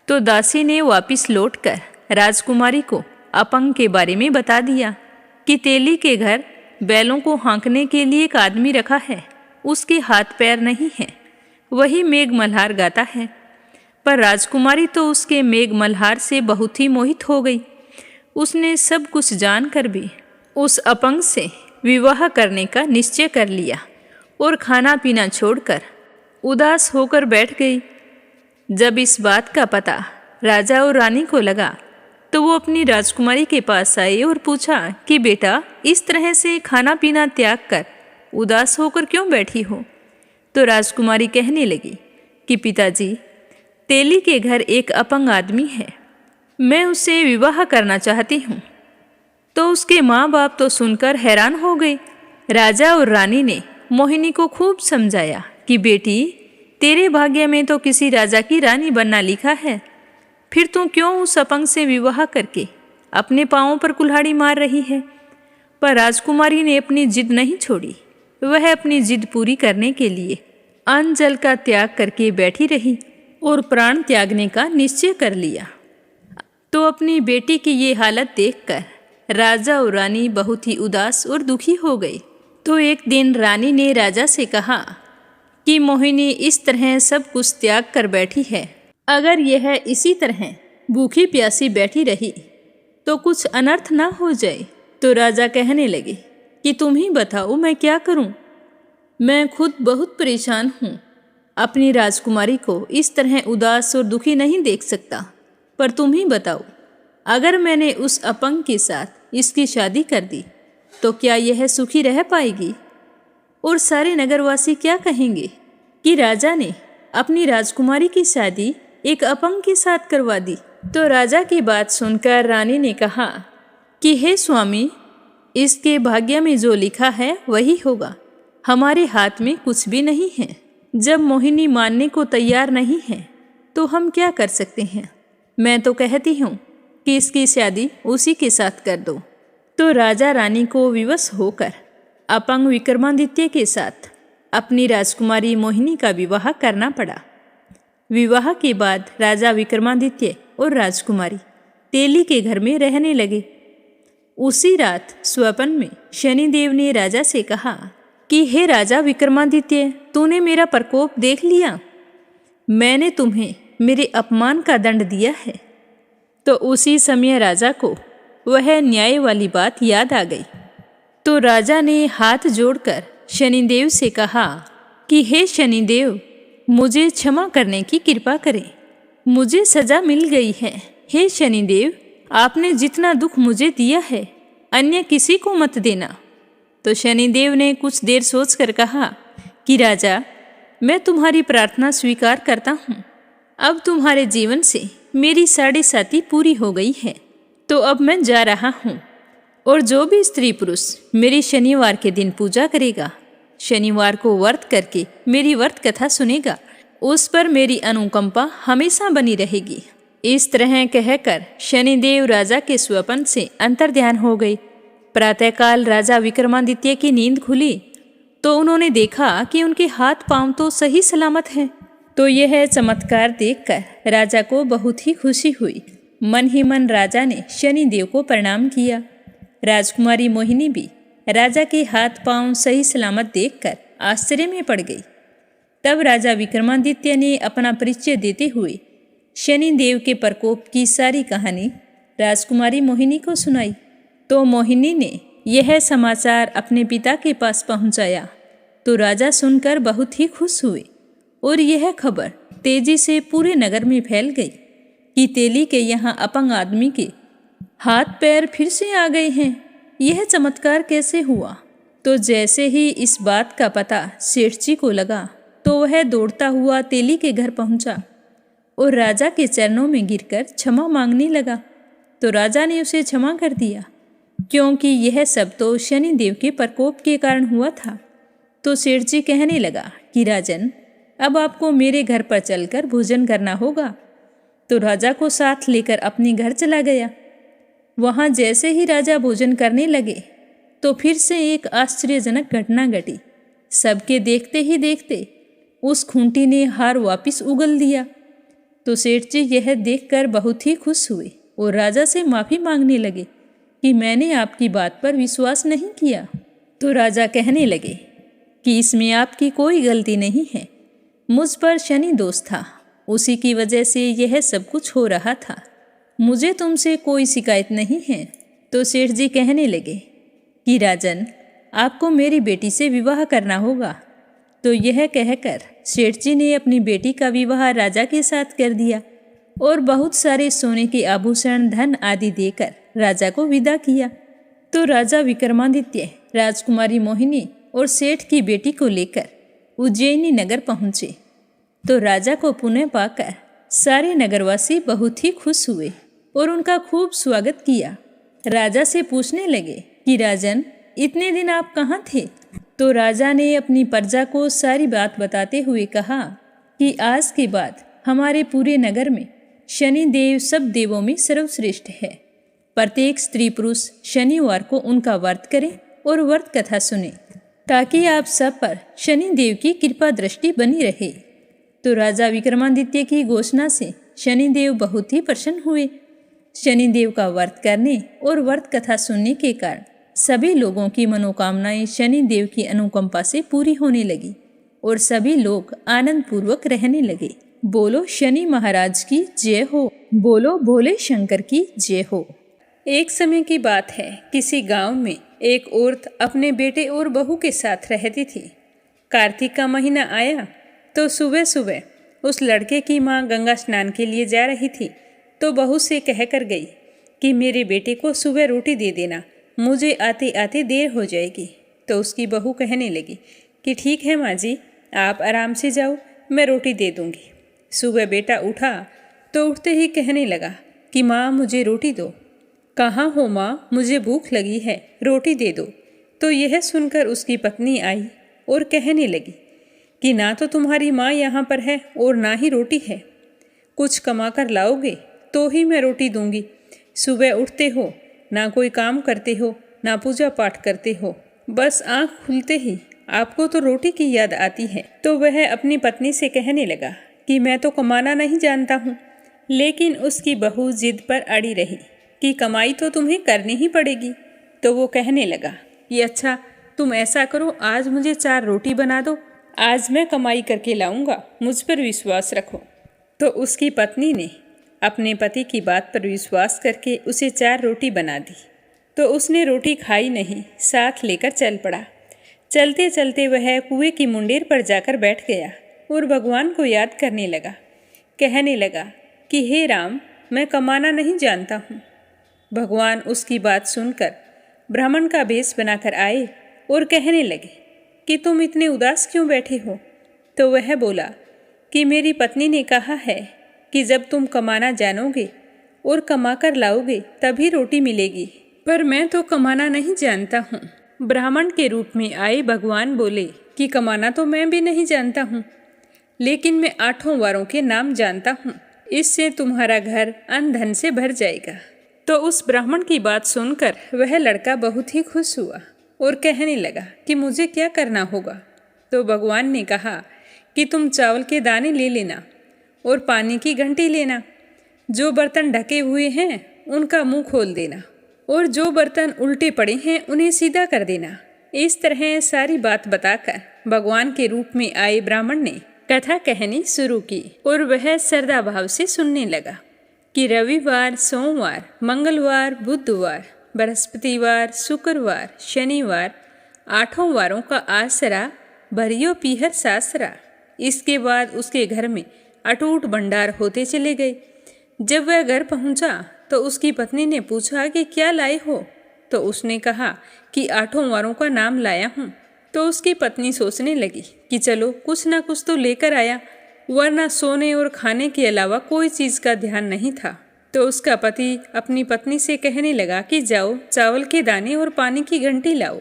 तो दासी ने वापस लौटकर राजकुमारी को अपंग के बारे में बता दिया कि तेली के घर बैलों को हाँकने के लिए एक आदमी रखा है, उसके हाथ पैर नहीं हैं, वही मेघ मल्हार गाता है। पर राजकुमारी तो उसके मेघ मल्हार से बहुत ही मोहित हो गई। उसने सब कुछ जानकर भी उस अपंग से विवाह करने का निश्चय कर लिया और खाना पीना छोड़कर उदास होकर बैठ गई। जब इस बात का पता राजा और रानी को लगा तो वो अपनी राजकुमारी के पास आए और पूछा कि बेटा, इस तरह से खाना पीना त्याग कर उदास होकर क्यों बैठी हो? तो राजकुमारी कहने लगी कि पिताजी, तेली के घर एक अपंग आदमी है, मैं उससे विवाह करना चाहती हूँ। तो उसके माँ बाप तो सुनकर हैरान हो गए। राजा और रानी ने मोहिनी को खूब समझाया कि बेटी, तेरे भाग्य में तो किसी राजा की रानी बनना लिखा है, फिर तू क्यों उस अपंग से विवाह करके अपने पांवों पर कुल्हाड़ी मार रही है? पर राजकुमारी ने अपनी जिद नहीं छोड़ी। वह अपनी जिद पूरी करने के लिए अन्न जल का त्याग करके बैठी रही और प्राण त्यागने का निश्चय कर लिया। तो अपनी बेटी की ये हालत देखकर राजा और रानी बहुत ही उदास और दुखी हो गए। तो एक दिन रानी ने राजा से कहा कि मोहिनी इस तरह सब कुछ त्याग कर बैठी है, अगर यह इसी तरह भूखी प्यासी बैठी रही तो कुछ अनर्थ ना हो जाए। तो राजा कहने लगे कि तुम ही बताओ मैं क्या करूं? मैं खुद बहुत परेशान हूं। अपनी राजकुमारी को इस तरह उदास और दुखी नहीं देख सकता, पर तुम ही बताओ, अगर मैंने उस अपंग के साथ इसकी शादी कर दी तो क्या यह सुखी रह पाएगी? और सारे नगरवासी क्या कहेंगे कि राजा ने अपनी राजकुमारी की शादी एक अपंग के साथ करवा दी? तो राजा की बात सुनकर रानी ने कहा कि हे स्वामी, इसके भाग्य में जो लिखा है वही होगा, हमारे हाथ में कुछ भी नहीं है। जब मोहिनी मानने को तैयार नहीं है तो हम क्या कर सकते हैं? मैं तो कहती हूँ कि इसकी शादी उसी के साथ कर दो। तो राजा रानी को विवश होकर अपंग विक्रमादित्य के साथ अपनी राजकुमारी मोहिनी का विवाह करना पड़ा। विवाह के बाद राजा विक्रमादित्य और राजकुमारी तेली के घर में रहने लगे। उसी रात स्वप्न में शनिदेव ने राजा से कहा कि हे राजा विक्रमादित्य, तूने मेरा प्रकोप देख लिया। मैंने तुम्हें मेरे अपमान का दंड दिया है। तो उसी समय राजा को वह न्याय वाली बात याद आ गई। तो राजा ने हाथ जोड़कर शनिदेव से कहा कि हे शनिदेव, मुझे क्षमा करने की कृपा करें, मुझे सजा मिल गई है। हे शनिदेव, आपने जितना दुख मुझे दिया है अन्य किसी को मत देना। तो शनिदेव ने कुछ देर सोचकर कहा कि राजा, मैं तुम्हारी प्रार्थना स्वीकार करता हूँ। अब तुम्हारे जीवन से मेरी साढ़े साती पूरी हो गई है, तो अब मैं जा रहा हूँ। और जो भी स्त्री पुरुष मेरी शनिवार के दिन पूजा करेगा, शनिवार को व्रत करके मेरी व्रत कथा सुनेगा, उस पर मेरी अनुकंपा हमेशा बनी रहेगी। इस तरह कहकर शनिदेव राजा के स्वप्न से अंतर्ध्यान हो गए। प्रातःकाल राजा विक्रमादित्य की नींद खुली तो उन्होंने देखा कि उनके हाथ पांव तो सही सलामत हैं। तो यह चमत्कार देखकर राजा को बहुत ही खुशी हुई। मन ही मन राजा ने शनिदेव को प्रणाम किया। राजकुमारी मोहिनी भी राजा के हाथ पांव सही सलामत देखकर आश्चर्य में पड़ गई। तब राजा विक्रमादित्य ने अपना परिचय देते हुए शनिदेव के प्रकोप की सारी कहानी राजकुमारी मोहिनी को सुनाई। तो मोहिनी ने यह समाचार अपने पिता के पास पहुंचाया। तो राजा सुनकर बहुत ही खुश हुए और यह खबर तेजी से पूरे नगर में फैल गई कि तेली के यहाँ अपंग आदमी के हाथ पैर फिर से आ गए हैं। यह चमत्कार कैसे हुआ? तो जैसे ही इस बात का पता सेठ जी को लगा तो वह दौड़ता हुआ तेली के घर पहुंचा और राजा के चरणों में गिरकर क्षमा मांगने लगा। तो राजा ने उसे क्षमा कर दिया, क्योंकि यह सब तो शनिदेव के प्रकोप के कारण हुआ था। तो सेठ जी कहने लगा कि राजन, अब आपको मेरे घर पर चलकर भोजन करना होगा। तो राजा को साथ लेकर अपने घर चला गया। वहाँ जैसे ही राजा भोजन करने लगे तो फिर से एक आश्चर्यजनक घटना घटी। सबके देखते ही देखते उस खूंटी ने हार वापिस उगल दिया। तो सेठ जी यह देखकर बहुत ही खुश हुए और राजा से माफ़ी मांगने लगे कि मैंने आपकी बात पर विश्वास नहीं किया। तो राजा कहने लगे कि इसमें आपकी कोई गलती नहीं है, मुझ पर शनि दोष था, उसी की वजह से यह सब कुछ हो रहा था। मुझे तुमसे कोई शिकायत नहीं है। तो सेठ जी कहने लगे कि राजन, आपको मेरी बेटी से विवाह करना होगा। तो यह कहकर सेठ जी ने अपनी बेटी का विवाह राजा के साथ कर दिया और बहुत सारे सोने के आभूषण, धन आदि देकर राजा को विदा किया। तो राजा विक्रमादित्य राजकुमारी मोहिनी और सेठ की बेटी को लेकर उज्जैनी नगर पहुँचे। तो राजा को पुनः पाकर सारे नगरवासी बहुत ही खुश हुए और उनका खूब स्वागत किया। राजा से पूछने लगे कि राजन, इतने दिन आप कहाँ थे? तो राजा ने अपनी प्रजा को सारी बात बताते हुए कहा कि आज के बाद हमारे पूरे नगर में शनि देव सब देवों में सर्वश्रेष्ठ है। प्रत्येक स्त्री पुरुष शनिवार को उनका व्रत करें और व्रत कथा सुने, ताकि आप सब पर शनि देव की कृपा दृष्टि बनी रहे। तो राजा विक्रमादित्य की घोषणा से शनिदेव बहुत ही प्रसन्न हुए। शनिदेव का व्रत करने और व्रत कथा सुनने के कारण सभी लोगों की मनोकामनाएं शनिदेव की अनुकंपा से पूरी होने लगी और सभी लोग आनंद पूर्वक रहने लगे। बोलो शनि महाराज की जय हो, बोलो भोले शंकर की जय हो। एक समय की बात है, किसी गांव में एक औरत अपने बेटे और बहू के साथ रहती थी। कार्तिक का महीना आया तो सुबह सुबह उस लड़के की माँ गंगा स्नान के लिए जा रही थी। तो बहू से कह कर गई कि मेरे बेटे को सुबह रोटी दे देना, मुझे आते आते देर हो जाएगी। तो उसकी बहू कहने लगी कि ठीक है माँ जी, आप आराम से जाओ, मैं रोटी दे दूँगी। सुबह बेटा उठा तो उठते ही कहने लगा कि माँ मुझे रोटी दो। कहाँ हो माँ, मुझे भूख लगी है, रोटी दे दो। तो यह सुनकर उसकी पत्नी आई और कहने लगी कि ना तो तुम्हारी माँ यहाँ पर है और ना ही रोटी है। कुछ कमा कर लाओगे तो ही मैं रोटी दूंगी। सुबह उठते हो, ना कोई काम करते हो, ना पूजा पाठ करते हो, बस आँख खुलते ही आपको तो रोटी की याद आती है। तो वह अपनी पत्नी से कहने लगा कि मैं तो कमाना नहीं जानता हूँ। लेकिन उसकी बहू जिद पर अड़ी रही कि कमाई तो तुम्हें करनी ही पड़ेगी। तो वो कहने लगा कि अच्छा, तुम ऐसा करो, आज मुझे 4 रोटी बना दो, आज मैं कमाई करके लाऊंगा, मुझ पर विश्वास रखो। तो उसकी पत्नी ने अपने पति की बात पर विश्वास करके उसे 4 रोटी बना दी। तो उसने रोटी खाई नहीं, साथ लेकर चल पड़ा। चलते चलते वह कुएं की मुंडेर पर जाकर बैठ गया और भगवान को याद करने लगा। कहने लगा कि हे राम, मैं कमाना नहीं जानता हूँ। भगवान उसकी बात सुनकर ब्राह्मण का भेष बनाकर आए और कहने लगे कि तुम इतने उदास क्यों बैठे हो? तो वह बोला कि मेरी पत्नी ने कहा है कि जब तुम कमाना जानोगे और कमा कर लाओगे तभी रोटी मिलेगी, पर मैं तो कमाना नहीं जानता हूँ। ब्राह्मण के रूप में आए भगवान बोले कि कमाना तो मैं भी नहीं जानता हूँ, लेकिन मैं 8 वारों के नाम जानता हूँ, इससे तुम्हारा घर अन्न धन से भर जाएगा। तो उस ब्राह्मण की बात सुनकर वह लड़का बहुत ही खुश हुआ और कहने लगा कि मुझे क्या करना होगा। तो भगवान ने कहा कि तुम चावल के दाने ले लेना और पानी की घंटी लेना। जो बर्तन ढके हुए हैं उनका मुंह खोल देना और जो बर्तन उल्टे पड़े हैं उन्हें सीधा कर देना। इस तरह सारी बात बताकर भगवान के रूप में आए ब्राह्मण ने कथा कहनी शुरू की और वह श्रद्धा भाव से सुनने लगा कि रविवार, सोमवार, मंगलवार, बुधवार, बृहस्पतिवार, शुक्रवार, शनिवार 8 वारों का आसरा, भरियो पीहर सासरा। इसके बाद उसके घर में अटूट भंडार होते चले गए। जब वह घर पहुंचा तो उसकी पत्नी ने पूछा कि क्या लाए हो? तो उसने कहा कि 8 वारों का नाम लाया हूँ। तो उसकी पत्नी सोचने लगी कि चलो कुछ ना कुछ तो लेकर आया, वरना सोने और खाने के अलावा कोई चीज़ का ध्यान नहीं था। तो उसका पति अपनी पत्नी से कहने लगा कि जाओ चावल के दाने और पानी की घंटी लाओ।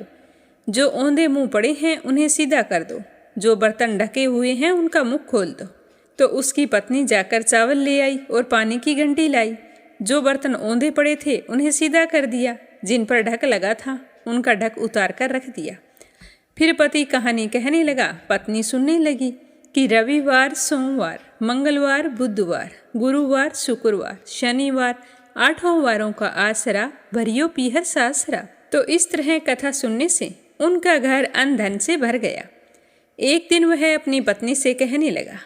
जो औंधे मुंह पड़े हैं उन्हें सीधा कर दो, जो बर्तन ढके हुए हैं उनका मुख खोल दो। तो उसकी पत्नी जाकर चावल ले आई और पानी की घंटी लाई। जो बर्तन औंधे पड़े थे उन्हें सीधा कर दिया, जिन पर ढक लगा था उनका ढक उतार कर रख दिया। फिर पति कहानी कहने लगा, पत्नी सुनने लगी कि रविवार, सोमवार, मंगलवार, बुधवार, गुरुवार, शुक्रवार, शनिवार 8 वारों का आसरा, भरियो पीहर सासरा। तो इस तरह कथा सुनने से उनका घर अन्न धन से भर गया। एक दिन वह अपनी पत्नी से कहने लगा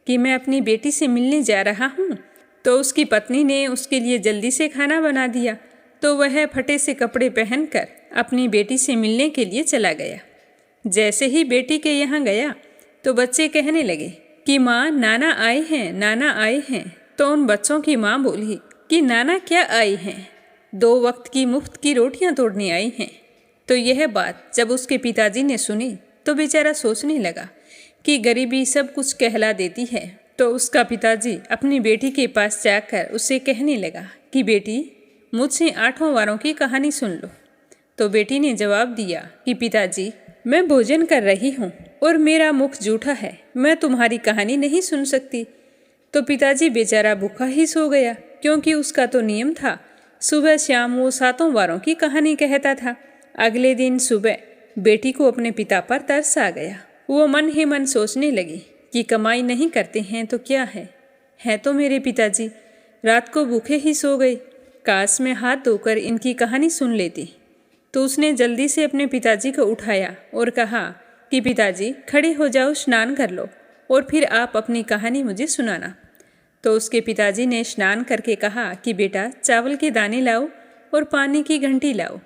कि मैं अपनी बेटी से मिलने जा रहा हूँ। तो उसकी पत्नी ने उसके लिए जल्दी से खाना बना दिया। तो वह फटे से कपड़े पहनकर अपनी बेटी से मिलने के लिए चला गया। जैसे ही बेटी के यहाँ गया तो बच्चे कहने लगे कि माँ, नाना आए हैं, नाना आए हैं। तो उन बच्चों की माँ बोली कि नाना क्या आए हैं, 2 वक्त की मुफ्त की रोटियां तोड़ने आई हैं। तो यह बात जब उसके पिताजी ने सुनी तो बेचारा सोचने लगा कि गरीबी सब कुछ कहला देती है। तो उसका पिताजी अपनी बेटी के पास जाकर उससे कहने लगा कि बेटी, मुझसे 8 वारों की कहानी सुन लो। तो बेटी ने जवाब दिया कि पिताजी, मैं भोजन कर रही हूँ और मेरा मुख जूठा है, मैं तुम्हारी कहानी नहीं सुन सकती। तो पिताजी बेचारा भूखा ही सो गया, क्योंकि उसका तो नियम था, सुबह शाम वो 7 वारों की कहानी कहता था। अगले दिन सुबह बेटी को अपने पिता पर तरस आ गया। वो मन ही मन सोचने लगी कि कमाई नहीं करते हैं तो क्या है तो मेरे पिताजी, रात को भूखे ही सो गए, काश मैं हाथ धोकर इनकी कहानी सुन लेती। तो उसने जल्दी से अपने पिताजी को उठाया और कहा कि पिताजी, खड़े हो जाओ, स्नान कर लो और फिर आप अपनी कहानी मुझे सुनाना। तो उसके पिताजी ने स्नान करके कहा कि बेटा, चावल के दाने लाओ और पानी की घंटी लाओ।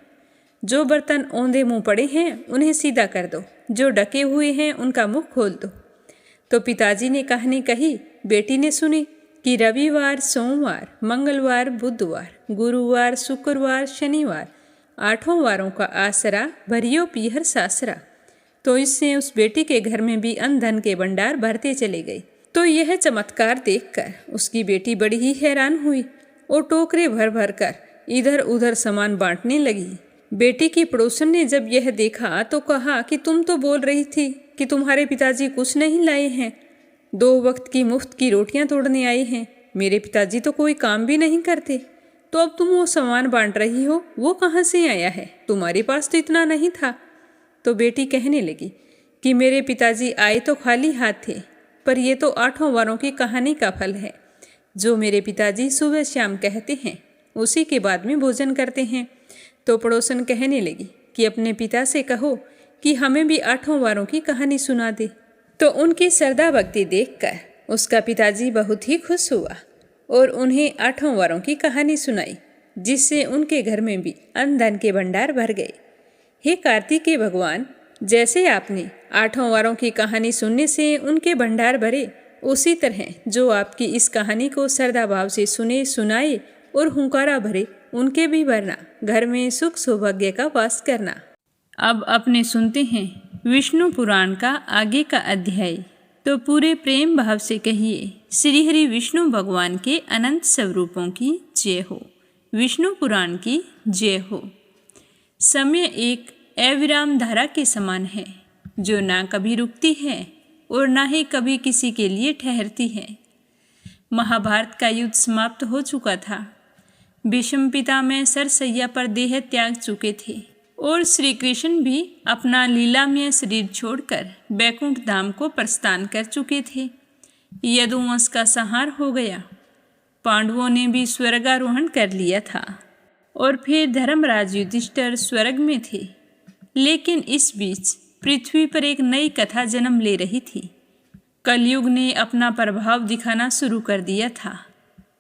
जो बर्तन औंधे मुंह पड़े हैं उन्हें सीधा कर दो, जो ढके हुए हैं उनका मुंह खोल दो। तो पिताजी ने कहानी कही, बेटी ने सुनी कि रविवार, सोमवार, मंगलवार, बुधवार, गुरुवार, शुक्रवार, शनिवार, 8 वारों का आसरा, भरियो पीहर सासरा। तो इससे उस बेटी के घर में भी अन्न धन के भंडार भरते चले गए। तो यह चमत्कार देखकर उसकी बेटी बड़ी ही हैरान हुई और टोकरे भर भर कर इधर उधर सामान बांटने लगी। बेटी की पड़ोसन ने जब यह देखा तो कहा कि तुम तो बोल रही थी कि तुम्हारे पिताजी कुछ नहीं लाए हैं, 2 वक्त की मुफ्त की रोटियां तोड़ने आए हैं, मेरे पिताजी तो कोई काम भी नहीं करते, तो अब तुम वो सामान बांट रही हो, वो कहाँ से आया है, तुम्हारे पास तो इतना नहीं था। तो बेटी कहने लगी कि मेरे पिताजी आए तो खाली हाथ थे, पर ये तो 8 वारों की कहानी का फल है। जो मेरे पिताजी सुबह शाम कहते हैं उसी के बाद में भोजन करते हैं। तो पड़ोसन कहने लगी कि अपने पिता से कहो कि हमें भी 8 वारों की कहानी सुना दे। तो उनकी श्रद्धा भक्ति देखकर उसका पिताजी बहुत ही खुश हुआ और उन्हें 8 वारों की कहानी सुनाई, जिससे उनके घर में भी अन्न धन के भंडार भर गए। हे कार्तिकेय भगवान, जैसे आपने 8 वारों की कहानी सुनने से उनके भंडार भरे, उसी तरह जो आपकी इस कहानी को श्रद्धा भाव से सुने, सुनाए और हुंकारा भरे, उनके भी भरना, घर में सुख सौभाग्य का वास करना। अब अपने सुनते हैं विष्णु पुराण का आगे का अध्याय। तो पूरे प्रेम भाव से कहिए, श्री हरि विष्णु भगवान के अनंत स्वरूपों की जय हो, विष्णु पुराण की जय हो। समय एक अविराम धारा के समान है, जो ना कभी रुकती है और ना ही कभी किसी के लिए ठहरती है। महाभारत का युद्ध समाप्त हो चुका था। भीष्म पितामह सरसैया पर देह त्याग चुके थे और श्री कृष्ण भी अपना लीलामय शरीर छोड़कर बैकुंठ धाम को प्रस्थान कर चुके थे। यदुवंश का संहार हो गया। पांडवों ने भी स्वर्गारोहण कर लिया था और फिर धर्मराज युधिष्ठिर स्वर्ग में थे। लेकिन इस बीच पृथ्वी पर एक नई कथा जन्म ले रही थी। कलयुग ने अपना प्रभाव दिखाना शुरू कर दिया था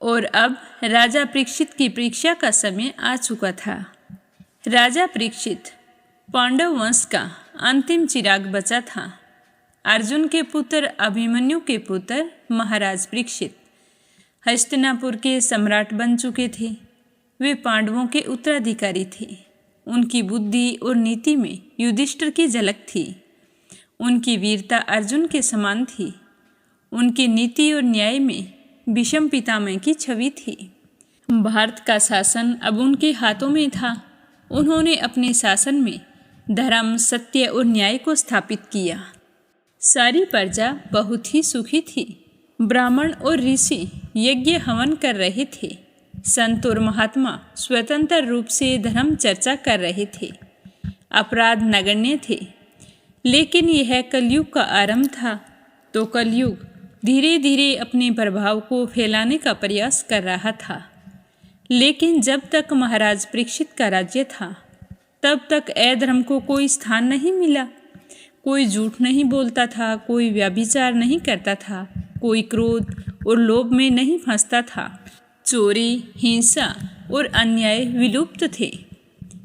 और अब राजा परीक्षित की परीक्षा का समय आ चुका था। राजा परीक्षित पांडव वंश का अंतिम चिराग बचा था। अर्जुन के पुत्र अभिमन्यु के पुत्र महाराज परीक्षित हस्तिनापुर के सम्राट बन चुके थे। वे पांडवों के उत्तराधिकारी थे। उनकी बुद्धि और नीति में युधिष्ठिर की झलक थी। उनकी वीरता अर्जुन के समान थी। उनकी नीति और न्याय में भीष्म पितामह की छवि थी। भारत का शासन अब उनके हाथों में था। उन्होंने अपने शासन में धर्म, सत्य और न्याय को स्थापित किया। सारी प्रजा बहुत ही सुखी थी। ब्राह्मण और ऋषि यज्ञ हवन कर रहे थे। संत और महात्मा स्वतंत्र रूप से धर्म चर्चा कर रहे थे। अपराध नगण्य थे। लेकिन यह कलयुग का आरंभ था, तो कलयुग धीरे धीरे अपने प्रभाव को फैलाने का प्रयास कर रहा था। लेकिन जब तक महाराज परीक्षित का राज्य था, तब तक अधर्म को कोई स्थान नहीं मिला। कोई झूठ नहीं बोलता था, कोई व्यभिचार नहीं करता था, कोई क्रोध और लोभ में नहीं फंसता था। चोरी, हिंसा और अन्याय विलुप्त थे।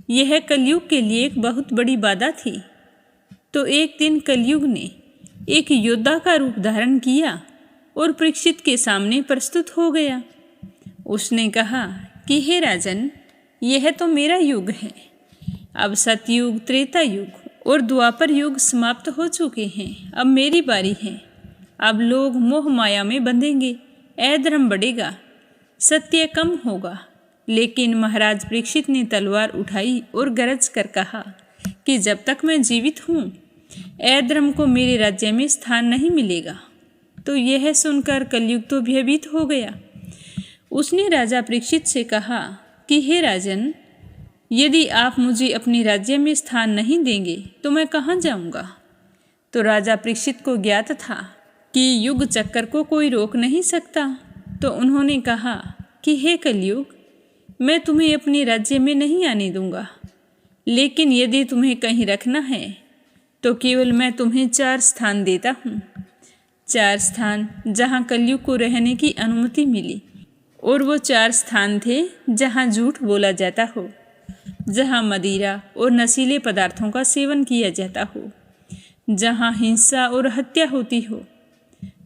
यह कलयुग के लिए एक बहुत बड़ी बाधा थी। तो एक दिन कलयुग ने एक योद्धा का रूप धारण किया और परीक्षित के सामने प्रस्तुत हो गया। उसने कहा कि हे राजन, यह तो मेरा युग है। अब सतयुग, त्रेता युग और द्वापर युग समाप्त हो चुके हैं। अब मेरी बारी है। अब लोग मोह माया में बंधेंगे, अधर्म बढ़ेगा, सत्य कम होगा। लेकिन महाराज परीक्षित ने तलवार उठाई और गरज कर कहा कि जब तक मैं जीवित हूँ, अधर्म को मेरे राज्य में स्थान नहीं मिलेगा। तो यह सुनकर कलयुग तो भयभीत हो गया। उसने राजा परीक्षित से कहा कि हे राजन, यदि आप मुझे अपने राज्य में स्थान नहीं देंगे तो मैं कहाँ जाऊँगा। तो राजा परीक्षित को ज्ञात था कि युग चक्कर को कोई रोक नहीं सकता। तो उन्होंने कहा कि हे कलयुग, मैं तुम्हें अपने राज्य में नहीं आने दूंगा, लेकिन यदि तुम्हें कहीं रखना है तो केवल मैं तुम्हें 4 स्थान देता हूँ। 4 स्थान जहाँ कलयुग को रहने की अनुमति मिली। और वो 4 स्थान थे जहाँ झूठ बोला जाता हो, जहाँ मदिरा और नशीले पदार्थों का सेवन किया जाता हो, जहाँ हिंसा और हत्या होती हो,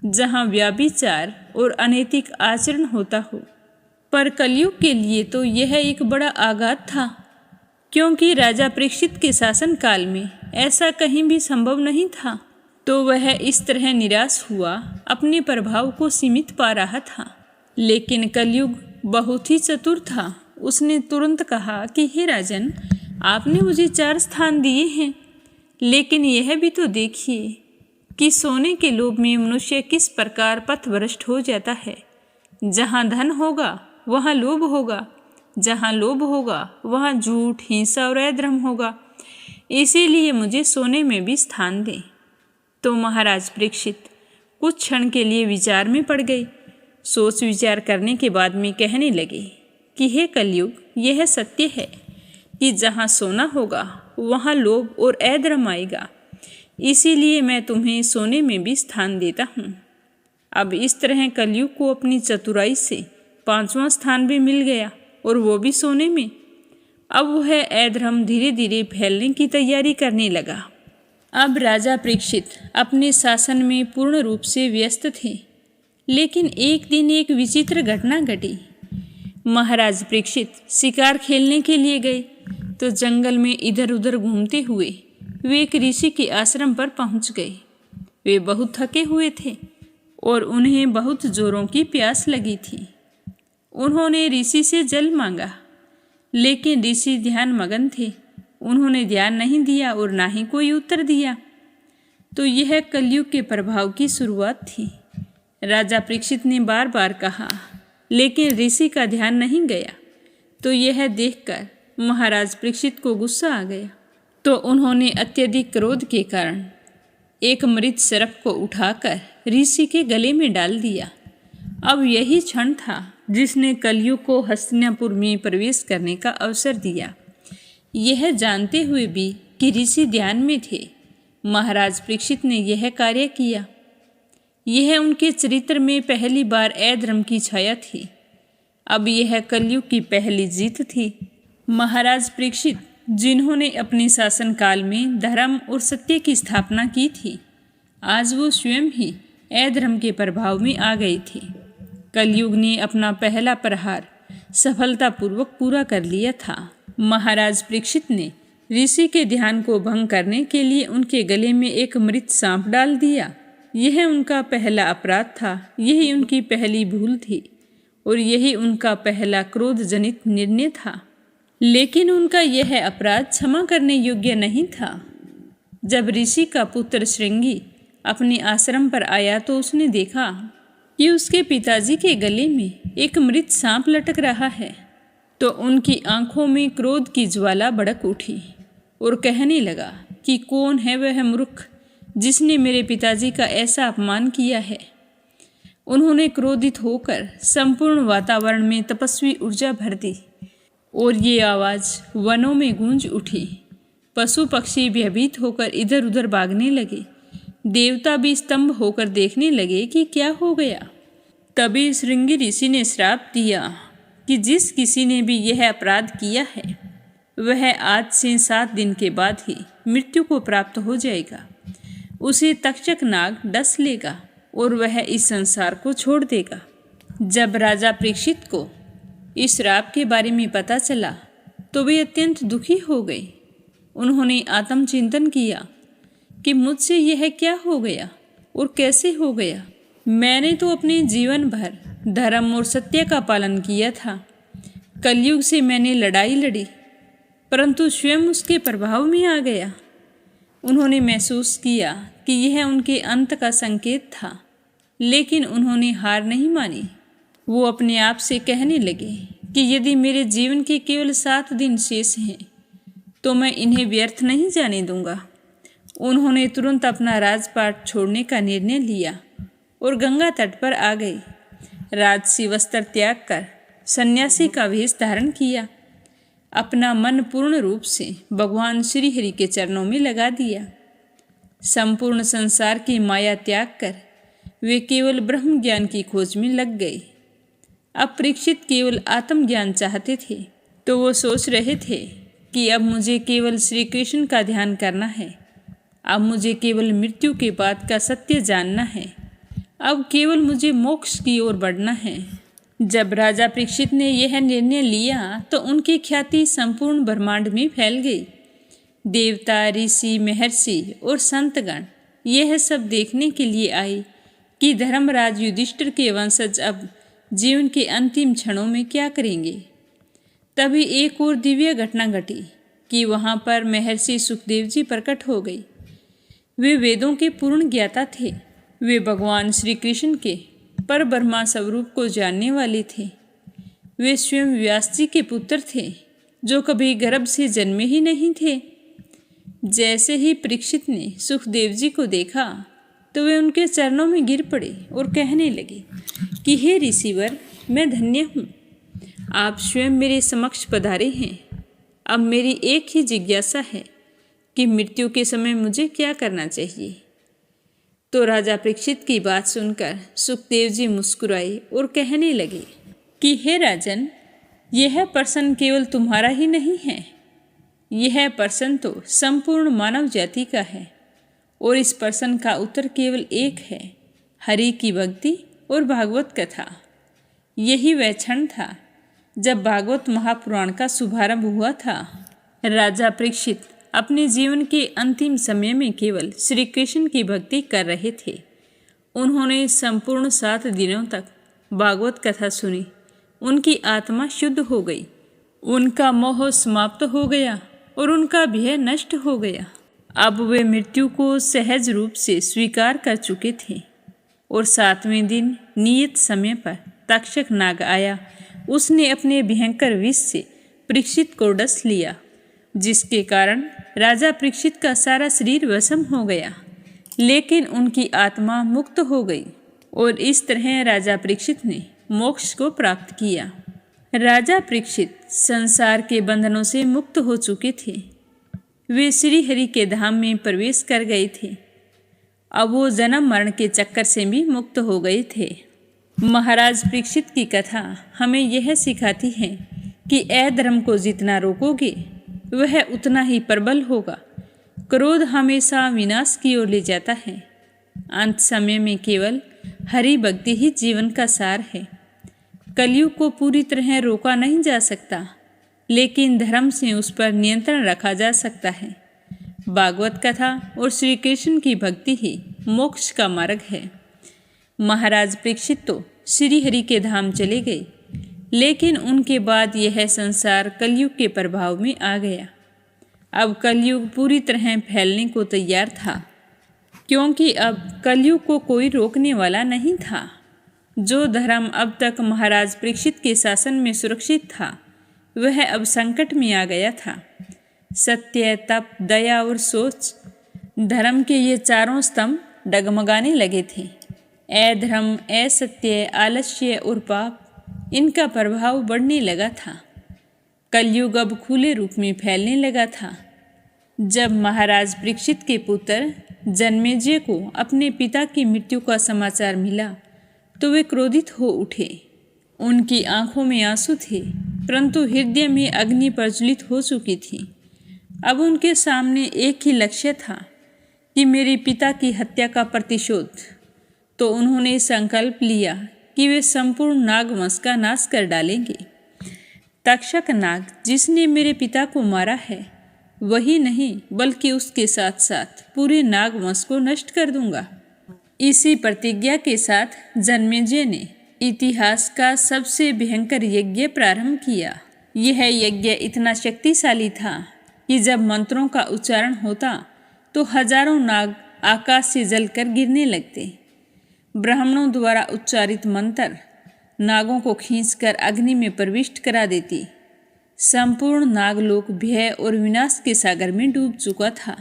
जहाँ व्यभिचार और अनैतिक आचरण होता हो। पर कलयुग के लिए तो यह एक बड़ा आघात था, क्योंकि राजा परीक्षित के शासन काल में ऐसा कहीं भी संभव नहीं था। तो वह इस तरह निराश हुआ, अपने प्रभाव को सीमित पा रहा था। लेकिन कलयुग बहुत ही चतुर था। उसने तुरंत कहा कि हे राजन, आपने मुझे 4 स्थान दिए हैं, लेकिन यह भी तो देखिए कि सोने के लोभ में मनुष्य किस प्रकार पथभ्रष्ट हो जाता है। जहाँ धन होगा वहाँ लोभ होगा, जहाँ लोभ होगा वहाँ झूठ, हिंसा और अधर्म होगा। इसीलिए मुझे सोने में भी स्थान दें। तो महाराज परीक्षित कुछ क्षण के लिए विचार में पड़ गए। सोच विचार करने के बाद में कहने लगे कि हे कलयुग, यह सत्य है कि जहाँ सोना होगा वहाँ लोभ और अधर्म आएगा। इसीलिए मैं तुम्हें सोने में भी स्थान देता हूँ। अब इस तरह कलयुग को अपनी चतुराई से 5वां स्थान भी मिल गया, और वो भी सोने में। अब वह अधर्म धीरे धीरे फैलने की तैयारी करने लगा। अब राजा परीक्षित अपने शासन में पूर्ण रूप से व्यस्त थे। लेकिन एक दिन एक विचित्र घटना घटी। महाराज परीक्षित शिकार खेलने के लिए गए तो जंगल में इधर उधर घूमते हुए वे एक ऋषि के आश्रम पर पहुंच गए। वे बहुत थके हुए थे और उन्हें बहुत जोरों की प्यास लगी थी। उन्होंने ऋषि से जल मांगा, लेकिन ऋषि ध्यान मगन थे। उन्होंने ध्यान नहीं दिया और ना ही कोई उत्तर दिया। तो यह कलयुग के प्रभाव की शुरुआत थी। राजा परीक्षित ने बार बार कहा, लेकिन ऋषि का ध्यान नहीं गया। तो यह देखकर महाराज परीक्षित को गुस्सा आ गया। तो उन्होंने अत्यधिक क्रोध के कारण एक मृत सर्प को उठाकर ऋषि के गले में डाल दिया। अब यही क्षण था जिसने कलयुग को हस्तिनापुर में प्रवेश करने का अवसर दिया। यह जानते हुए भी कि ऋषि ध्यान में थे, महाराज परीक्षित ने यह कार्य किया। यह उनके चरित्र में पहली बार अधर्म की छाया थी। अब यह कलयुग की पहली जीत थी। महाराज परीक्षित, जिन्होंने अपने शासनकाल में धर्म और सत्य की स्थापना की थी, आज वो स्वयं ही अधर्म के प्रभाव में आ गए थे। कलयुग ने अपना पहला प्रहार सफलतापूर्वक पूरा कर लिया था। महाराज परीक्षित ने ऋषि के ध्यान को भंग करने के लिए उनके गले में एक मृत सांप डाल दिया। यह उनका पहला अपराध था, यही उनकी पहली भूल थी और यही उनका पहला क्रोध जनित निर्णय था। लेकिन उनका यह अपराध क्षमा करने योग्य नहीं था। जब ऋषि का पुत्र श्रृंगी अपने आश्रम पर आया तो उसने देखा कि उसके पिताजी के गले में एक मृत सांप लटक रहा है। तो उनकी आंखों में क्रोध की ज्वाला भड़क उठी और कहने लगा कि कौन है वह मूर्ख जिसने मेरे पिताजी का ऐसा अपमान किया है। उन्होंने क्रोधित होकर संपूर्ण वातावरण में तपस्वी ऊर्जा भर दी और ये आवाज़ वनों में गूंज उठी। पशु पक्षी भयभीत होकर इधर उधर भागने लगे। देवता भी स्तंभ होकर देखने लगे कि क्या हो गया। तभी श्रृंगी ऋषि ने श्राप दिया कि जिस किसी ने भी यह अपराध किया है वह आज से 7 दिन के बाद ही मृत्यु को प्राप्त हो जाएगा। उसे तक्षक नाग डस लेगा और वह इस संसार को छोड़ देगा। जब राजा परीक्षित को इस श्राप के बारे में पता चला तो वे अत्यंत दुखी हो गए। उन्होंने आत्मचिंतन किया कि मुझसे यह क्या हो गया और कैसे हो गया। मैंने तो अपने जीवन भर धर्म और सत्य का पालन किया था। कलयुग से मैंने लड़ाई लड़ी, परंतु स्वयं उसके प्रभाव में आ गया। उन्होंने महसूस किया कि यह उनके अंत का संकेत था, लेकिन उन्होंने हार नहीं मानी। वो अपने आप से कहने लगे कि यदि मेरे जीवन के केवल 7 दिन शेष हैं तो मैं इन्हें व्यर्थ नहीं जाने दूंगा। उन्होंने तुरंत अपना राजपाट छोड़ने का निर्णय लिया और गंगा तट पर आ गए। राजसी वस्त्र त्याग कर सन्यासी का वेश धारण किया। अपना मन पूर्ण रूप से भगवान श्री हरि के चरणों में लगा दिया। संपूर्ण संसार की माया त्याग कर वे केवल ब्रह्म ज्ञान की खोज में लग गए। अब परीक्षित केवल आत्मज्ञान चाहते थे, तो वो सोच रहे थे कि अब मुझे केवल श्री कृष्ण का ध्यान करना है। अब मुझे केवल मृत्यु के बाद का सत्य जानना है। अब केवल मुझे मोक्ष की ओर बढ़ना है। जब राजा परीक्षित ने यह निर्णय लिया तो उनकी ख्याति संपूर्ण ब्रह्मांड में फैल गई। देवता, ऋषि, महर्षि और संतगण यह सब देखने के लिए आए कि धर्मराज युधिष्ठिर के वंशज अब जीवन के अंतिम क्षणों में क्या करेंगे। तभी एक और दिव्य घटना घटी कि वहाँ पर महर्षि सुखदेव जी प्रकट हो गई। वे वेदों के पूर्ण ज्ञाता थे। वे भगवान श्री कृष्ण के पर ब्रह्मा स्वरूप को जानने वाले थे। वे स्वयं व्यास जी के पुत्र थे, जो कभी गर्भ से जन्मे ही नहीं थे। जैसे ही परीक्षित ने सुखदेव जी को देखा तो वे उनके चरणों में गिर पड़े और कहने लगे कि हे ऋषिवर, मैं धन्य हूँ, आप स्वयं मेरे समक्ष पधारे हैं। अब मेरी एक ही जिज्ञासा है कि मृत्यु के समय मुझे क्या करना चाहिए। तो राजा परीक्षित की बात सुनकर सुखदेव जी मुस्कुराए और कहने लगे कि हे राजन, यह प्रश्न केवल तुम्हारा ही नहीं है, यह प्रश्न तो संपूर्ण मानव जाति का है। और इस प्रश्न का उत्तर केवल एक है, हरि की भक्ति और भागवत कथा। यही वह क्षण था जब भागवत महापुराण का शुभारंभ हुआ था। राजा परीक्षित अपने जीवन के अंतिम समय में केवल श्री कृष्ण की भक्ति कर रहे थे। उन्होंने संपूर्ण 7 दिनों तक भागवत कथा सुनी। उनकी आत्मा शुद्ध हो गई, उनका मोह समाप्त हो गया और उनका भय नष्ट हो गया। अब वे मृत्यु को सहज रूप से स्वीकार कर चुके थे। और 7वें दिन नियत समय पर तक्षक नाग आया। उसने अपने भयंकर विष से परीक्षित को डस लिया, जिसके कारण राजा परीक्षित का सारा शरीर वशम हो गया, लेकिन उनकी आत्मा मुक्त हो गई। और इस तरह राजा परीक्षित ने मोक्ष को प्राप्त किया। राजा परीक्षित संसार के बंधनों से मुक्त हो चुके थे। वे श्री हरि के धाम में प्रवेश कर गए थे। अब वो जन्म मरण के चक्कर से भी मुक्त हो गए थे। महाराज परीक्षित की कथा हमें यह सिखाती है कि अधर्म को जितना रोकोगे वह उतना ही प्रबल होगा। क्रोध हमेशा विनाश की ओर ले जाता है। अंत समय में केवल हरि भक्ति ही जीवन का सार है। कलयुग को पूरी तरह रोका नहीं जा सकता, लेकिन धर्म से उस पर नियंत्रण रखा जा सकता है। भागवत कथा और श्री कृष्ण की भक्ति ही मोक्ष का मार्ग है। महाराज परीक्षित तो श्री हरि के धाम चले गए, लेकिन उनके बाद यह संसार कलयुग के प्रभाव में आ गया। अब कलयुग पूरी तरह फैलने को तैयार था, क्योंकि अब कलयुग को कोई रोकने वाला नहीं था। जो धर्म अब तक महाराज परीक्षित के शासन में सुरक्षित था, वह अब संकट में आ गया था। सत्य, तप, दया और सोच, धर्म के ये चारों स्तंभ डगमगाने लगे थे। अधर्म, असत्य, आलस्य और पाप, इनका प्रभाव बढ़ने लगा था। कलयुग अब खुले रूप में फैलने लगा था। जब महाराज परीक्षित के पुत्र जन्मेजय को अपने पिता की मृत्यु का समाचार मिला तो वे क्रोधित हो उठे। उनकी आंखों में आंसू थे, परंतु हृदय में अग्नि प्रज्वलित हो चुकी थी। अब उनके सामने एक ही लक्ष्य था कि मेरे पिता की हत्या का प्रतिशोध। तो उन्होंने संकल्प लिया कि वे संपूर्ण नागवंश का नाश कर डालेंगे। तक्षक नाग जिसने मेरे पिता को मारा है, वही नहीं बल्कि उसके साथ साथ पूरे नागवंश को नष्ट कर दूंगा। इसी प्रतिज्ञा के साथ जन्मेजय ने इतिहास का सबसे भयंकर यज्ञ प्रारंभ किया। यह यज्ञ इतना शक्तिशाली था कि जब मंत्रों का उच्चारण होता तो हजारों नाग आकाश से जलकर गिरने लगते। ब्राह्मणों द्वारा उच्चारित मंत्र नागों को खींचकर अग्नि में प्रविष्ट करा देती। संपूर्ण नागलोक भय और विनाश के सागर में डूब चुका था।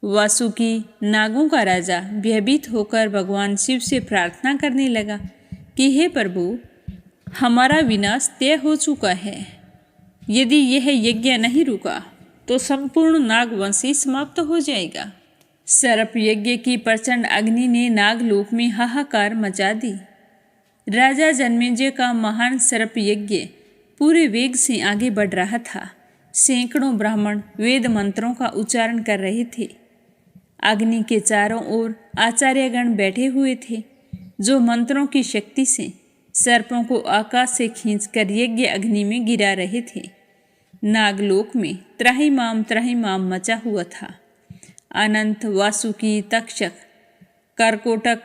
वासुकी नागों का राजा भयभीत होकर भगवान शिव से प्रार्थना करने लगा कि हे प्रभु, हमारा विनाश तय हो चुका है। यदि यह यज्ञ नहीं रुका तो संपूर्ण नागवंश समाप्त हो जाएगा। सर्प यज्ञ की प्रचंड अग्नि ने नागलोक में हाहाकार मचा दी। राजा जन्मेजय का महान सर्प यज्ञ पूरे वेग से आगे बढ़ रहा था। सैकड़ों ब्राह्मण वेद मंत्रों का उच्चारण कर रहे थे। अग्नि के चारों ओर आचार्यगण बैठे हुए थे, जो मंत्रों की शक्ति से सर्पों को आकाश से खींचकर यज्ञ अग्नि में गिरा रहे थे। नागलोक में त्राहिमाम मचा हुआ था। अनंत, वासुकी, तक्षक, करकोटक,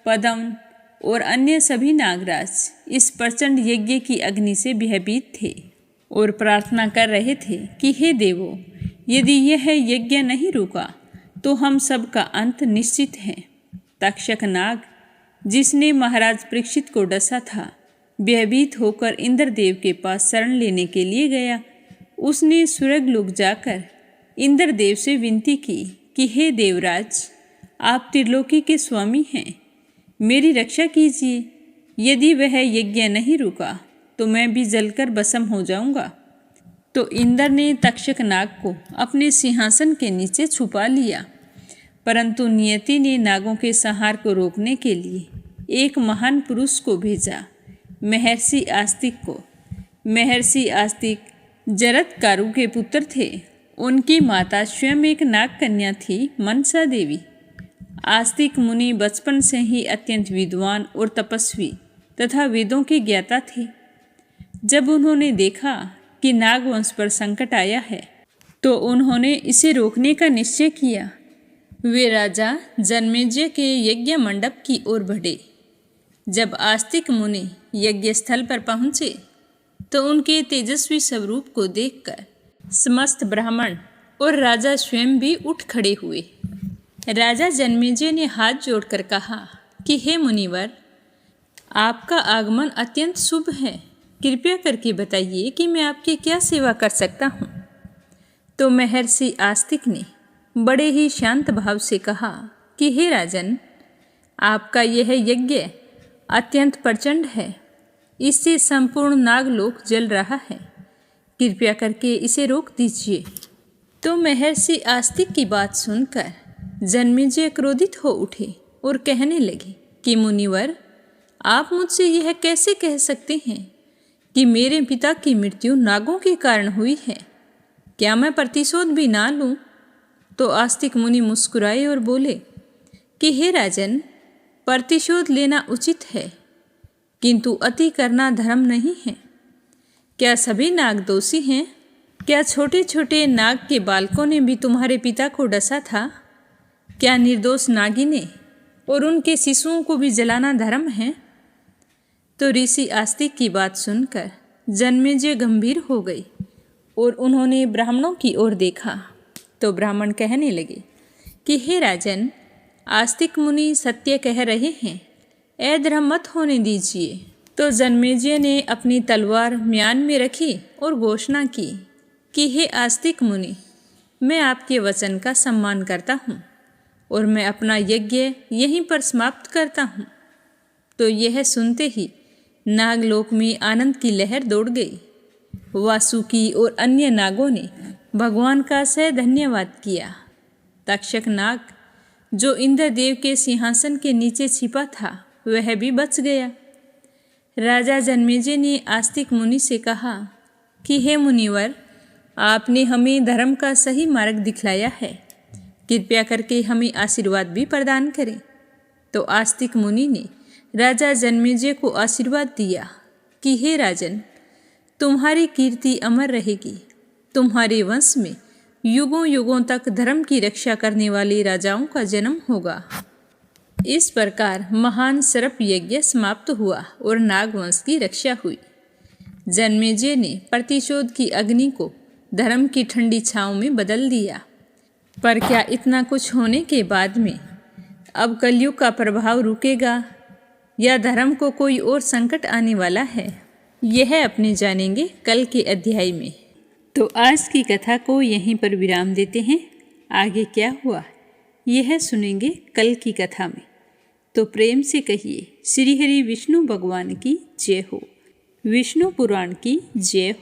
पद्म और अन्य सभी नागराज इस प्रचंड यज्ञ की अग्नि से भयभीत थे और प्रार्थना कर रहे थे कि हे देवों, यदि यह यज्ञ नहीं रुका तो हम सब का अंत निश्चित है। तक्षक नाग जिसने महाराज परीक्षित को डसा था, भयभीत होकर इंद्रदेव के पास शरण लेने के लिए गया। उसने स्वर्गलोक जाकर इंद्रदेव से विनती की कि हे देवराज, आप त्रिलोकी के स्वामी हैं, मेरी रक्षा कीजिए। यदि वह यज्ञ नहीं रुका तो मैं भी जलकर भस्म हो जाऊंगा। तो इंद्र ने तक्षक नाग को अपने सिंहासन के नीचे छुपा लिया। परंतु नियति ने नागों के संहार को रोकने के लिए एक महान पुरुष को भेजा, महर्षि आस्तिक को। महर्षि आस्तिक जरत्कारु के पुत्र थे। उनकी माता स्वयं एक नाग कन्या थी, मनसा देवी। आस्तिक मुनि बचपन से ही अत्यंत विद्वान और तपस्वी तथा वेदों के ज्ञाता थे। जब उन्होंने देखा कि नागवंश पर संकट आया है तो उन्होंने इसे रोकने का निश्चय किया। वे राजा जन्मेजय के यज्ञ मंडप की ओर बढ़े। जब आस्तिक मुनि यज्ञ स्थल पर पहुंचे तो उनके तेजस्वी स्वरूप को देखकर समस्त ब्राह्मण और राजा स्वयं भी उठ खड़े हुए। राजा जन्मेजय ने हाथ जोड़कर कहा कि हे मुनिवर, आपका आगमन अत्यंत शुभ है। कृपया करके बताइए कि मैं आपकी क्या सेवा कर सकता हूँ। तो महर्षि आस्तिक ने बड़े ही शांत भाव से कहा कि हे राजन, आपका यह यज्ञ अत्यंत प्रचंड है। इससे संपूर्ण नागलोक जल रहा है। कृपया करके इसे रोक दीजिए। तो महर्षि आस्तिक की बात सुनकर जन्मेजय क्रोधित हो उठे और कहने लगे कि मुनिवर, आप मुझसे यह कैसे कह सकते हैं कि मेरे पिता की मृत्यु नागों के कारण हुई है? क्या मैं प्रतिशोध भी ना लूं? तो आस्तिक मुनि मुस्कुराए और बोले कि हे राजन, प्रतिशोध लेना उचित है, किंतु अति करना धर्म नहीं है। क्या सभी नाग दोषी हैं? क्या छोटे छोटे नाग के बालकों ने भी तुम्हारे पिता को डसा था? क्या निर्दोष नागिनें और उनके शिशुओं को भी जलाना धर्म है? तो ऋषि आस्तिक की बात सुनकर जन्मेजय गंभीर हो गई और उन्होंने ब्राह्मणों की ओर देखा। तो ब्राह्मण कहने लगे कि हे राजन, आस्तिक मुनि सत्य कह रहे हैं, अधर्म मत होने दीजिए। तो जन्मेजय ने अपनी तलवार म्यान में रखी और घोषणा की कि हे आस्तिक मुनि, मैं आपके वचन का सम्मान करता हूँ और मैं अपना यज्ञ यहीं पर समाप्त करता हूँ। तो यह सुनते ही नागलोक में आनंद की लहर दौड़ गई। वासुकी और अन्य नागों ने भगवान का सह धन्यवाद किया। तक्षक नाग जो इंद्रदेव के सिंहासन के नीचे छिपा था, वह भी बच गया। राजा जन्मेजय ने आस्तिक मुनि से कहा कि हे मुनिवर, आपने हमें धर्म का सही मार्ग दिखलाया है, कृपया करके हमें आशीर्वाद भी प्रदान करें। तो आस्तिक मुनि ने राजा जन्मेजय को आशीर्वाद दिया कि हे राजन, तुम्हारी कीर्ति अमर रहेगी। तुम्हारे वंश में युगों युगों तक धर्म की रक्षा करने वाले राजाओं का जन्म होगा। इस प्रकार महान सर्प यज्ञ समाप्त हुआ और नागवंश की रक्षा हुई। जन्मेजय ने प्रतिशोध की अग्नि को धर्म की ठंडी छांव में बदल दिया। पर क्या इतना कुछ होने के बाद में अब कलयुग का प्रभाव रुकेगा या धर्म को कोई और संकट आने वाला है? यह अपने जानेंगे कल के अध्याय में। तो आज की कथा को यहीं पर विराम देते हैं। आगे क्या हुआ यह सुनेंगे कल की कथा में। तो प्रेम से कहिए श्री हरि विष्णु भगवान की जय हो, विष्णु पुराण की जय हो।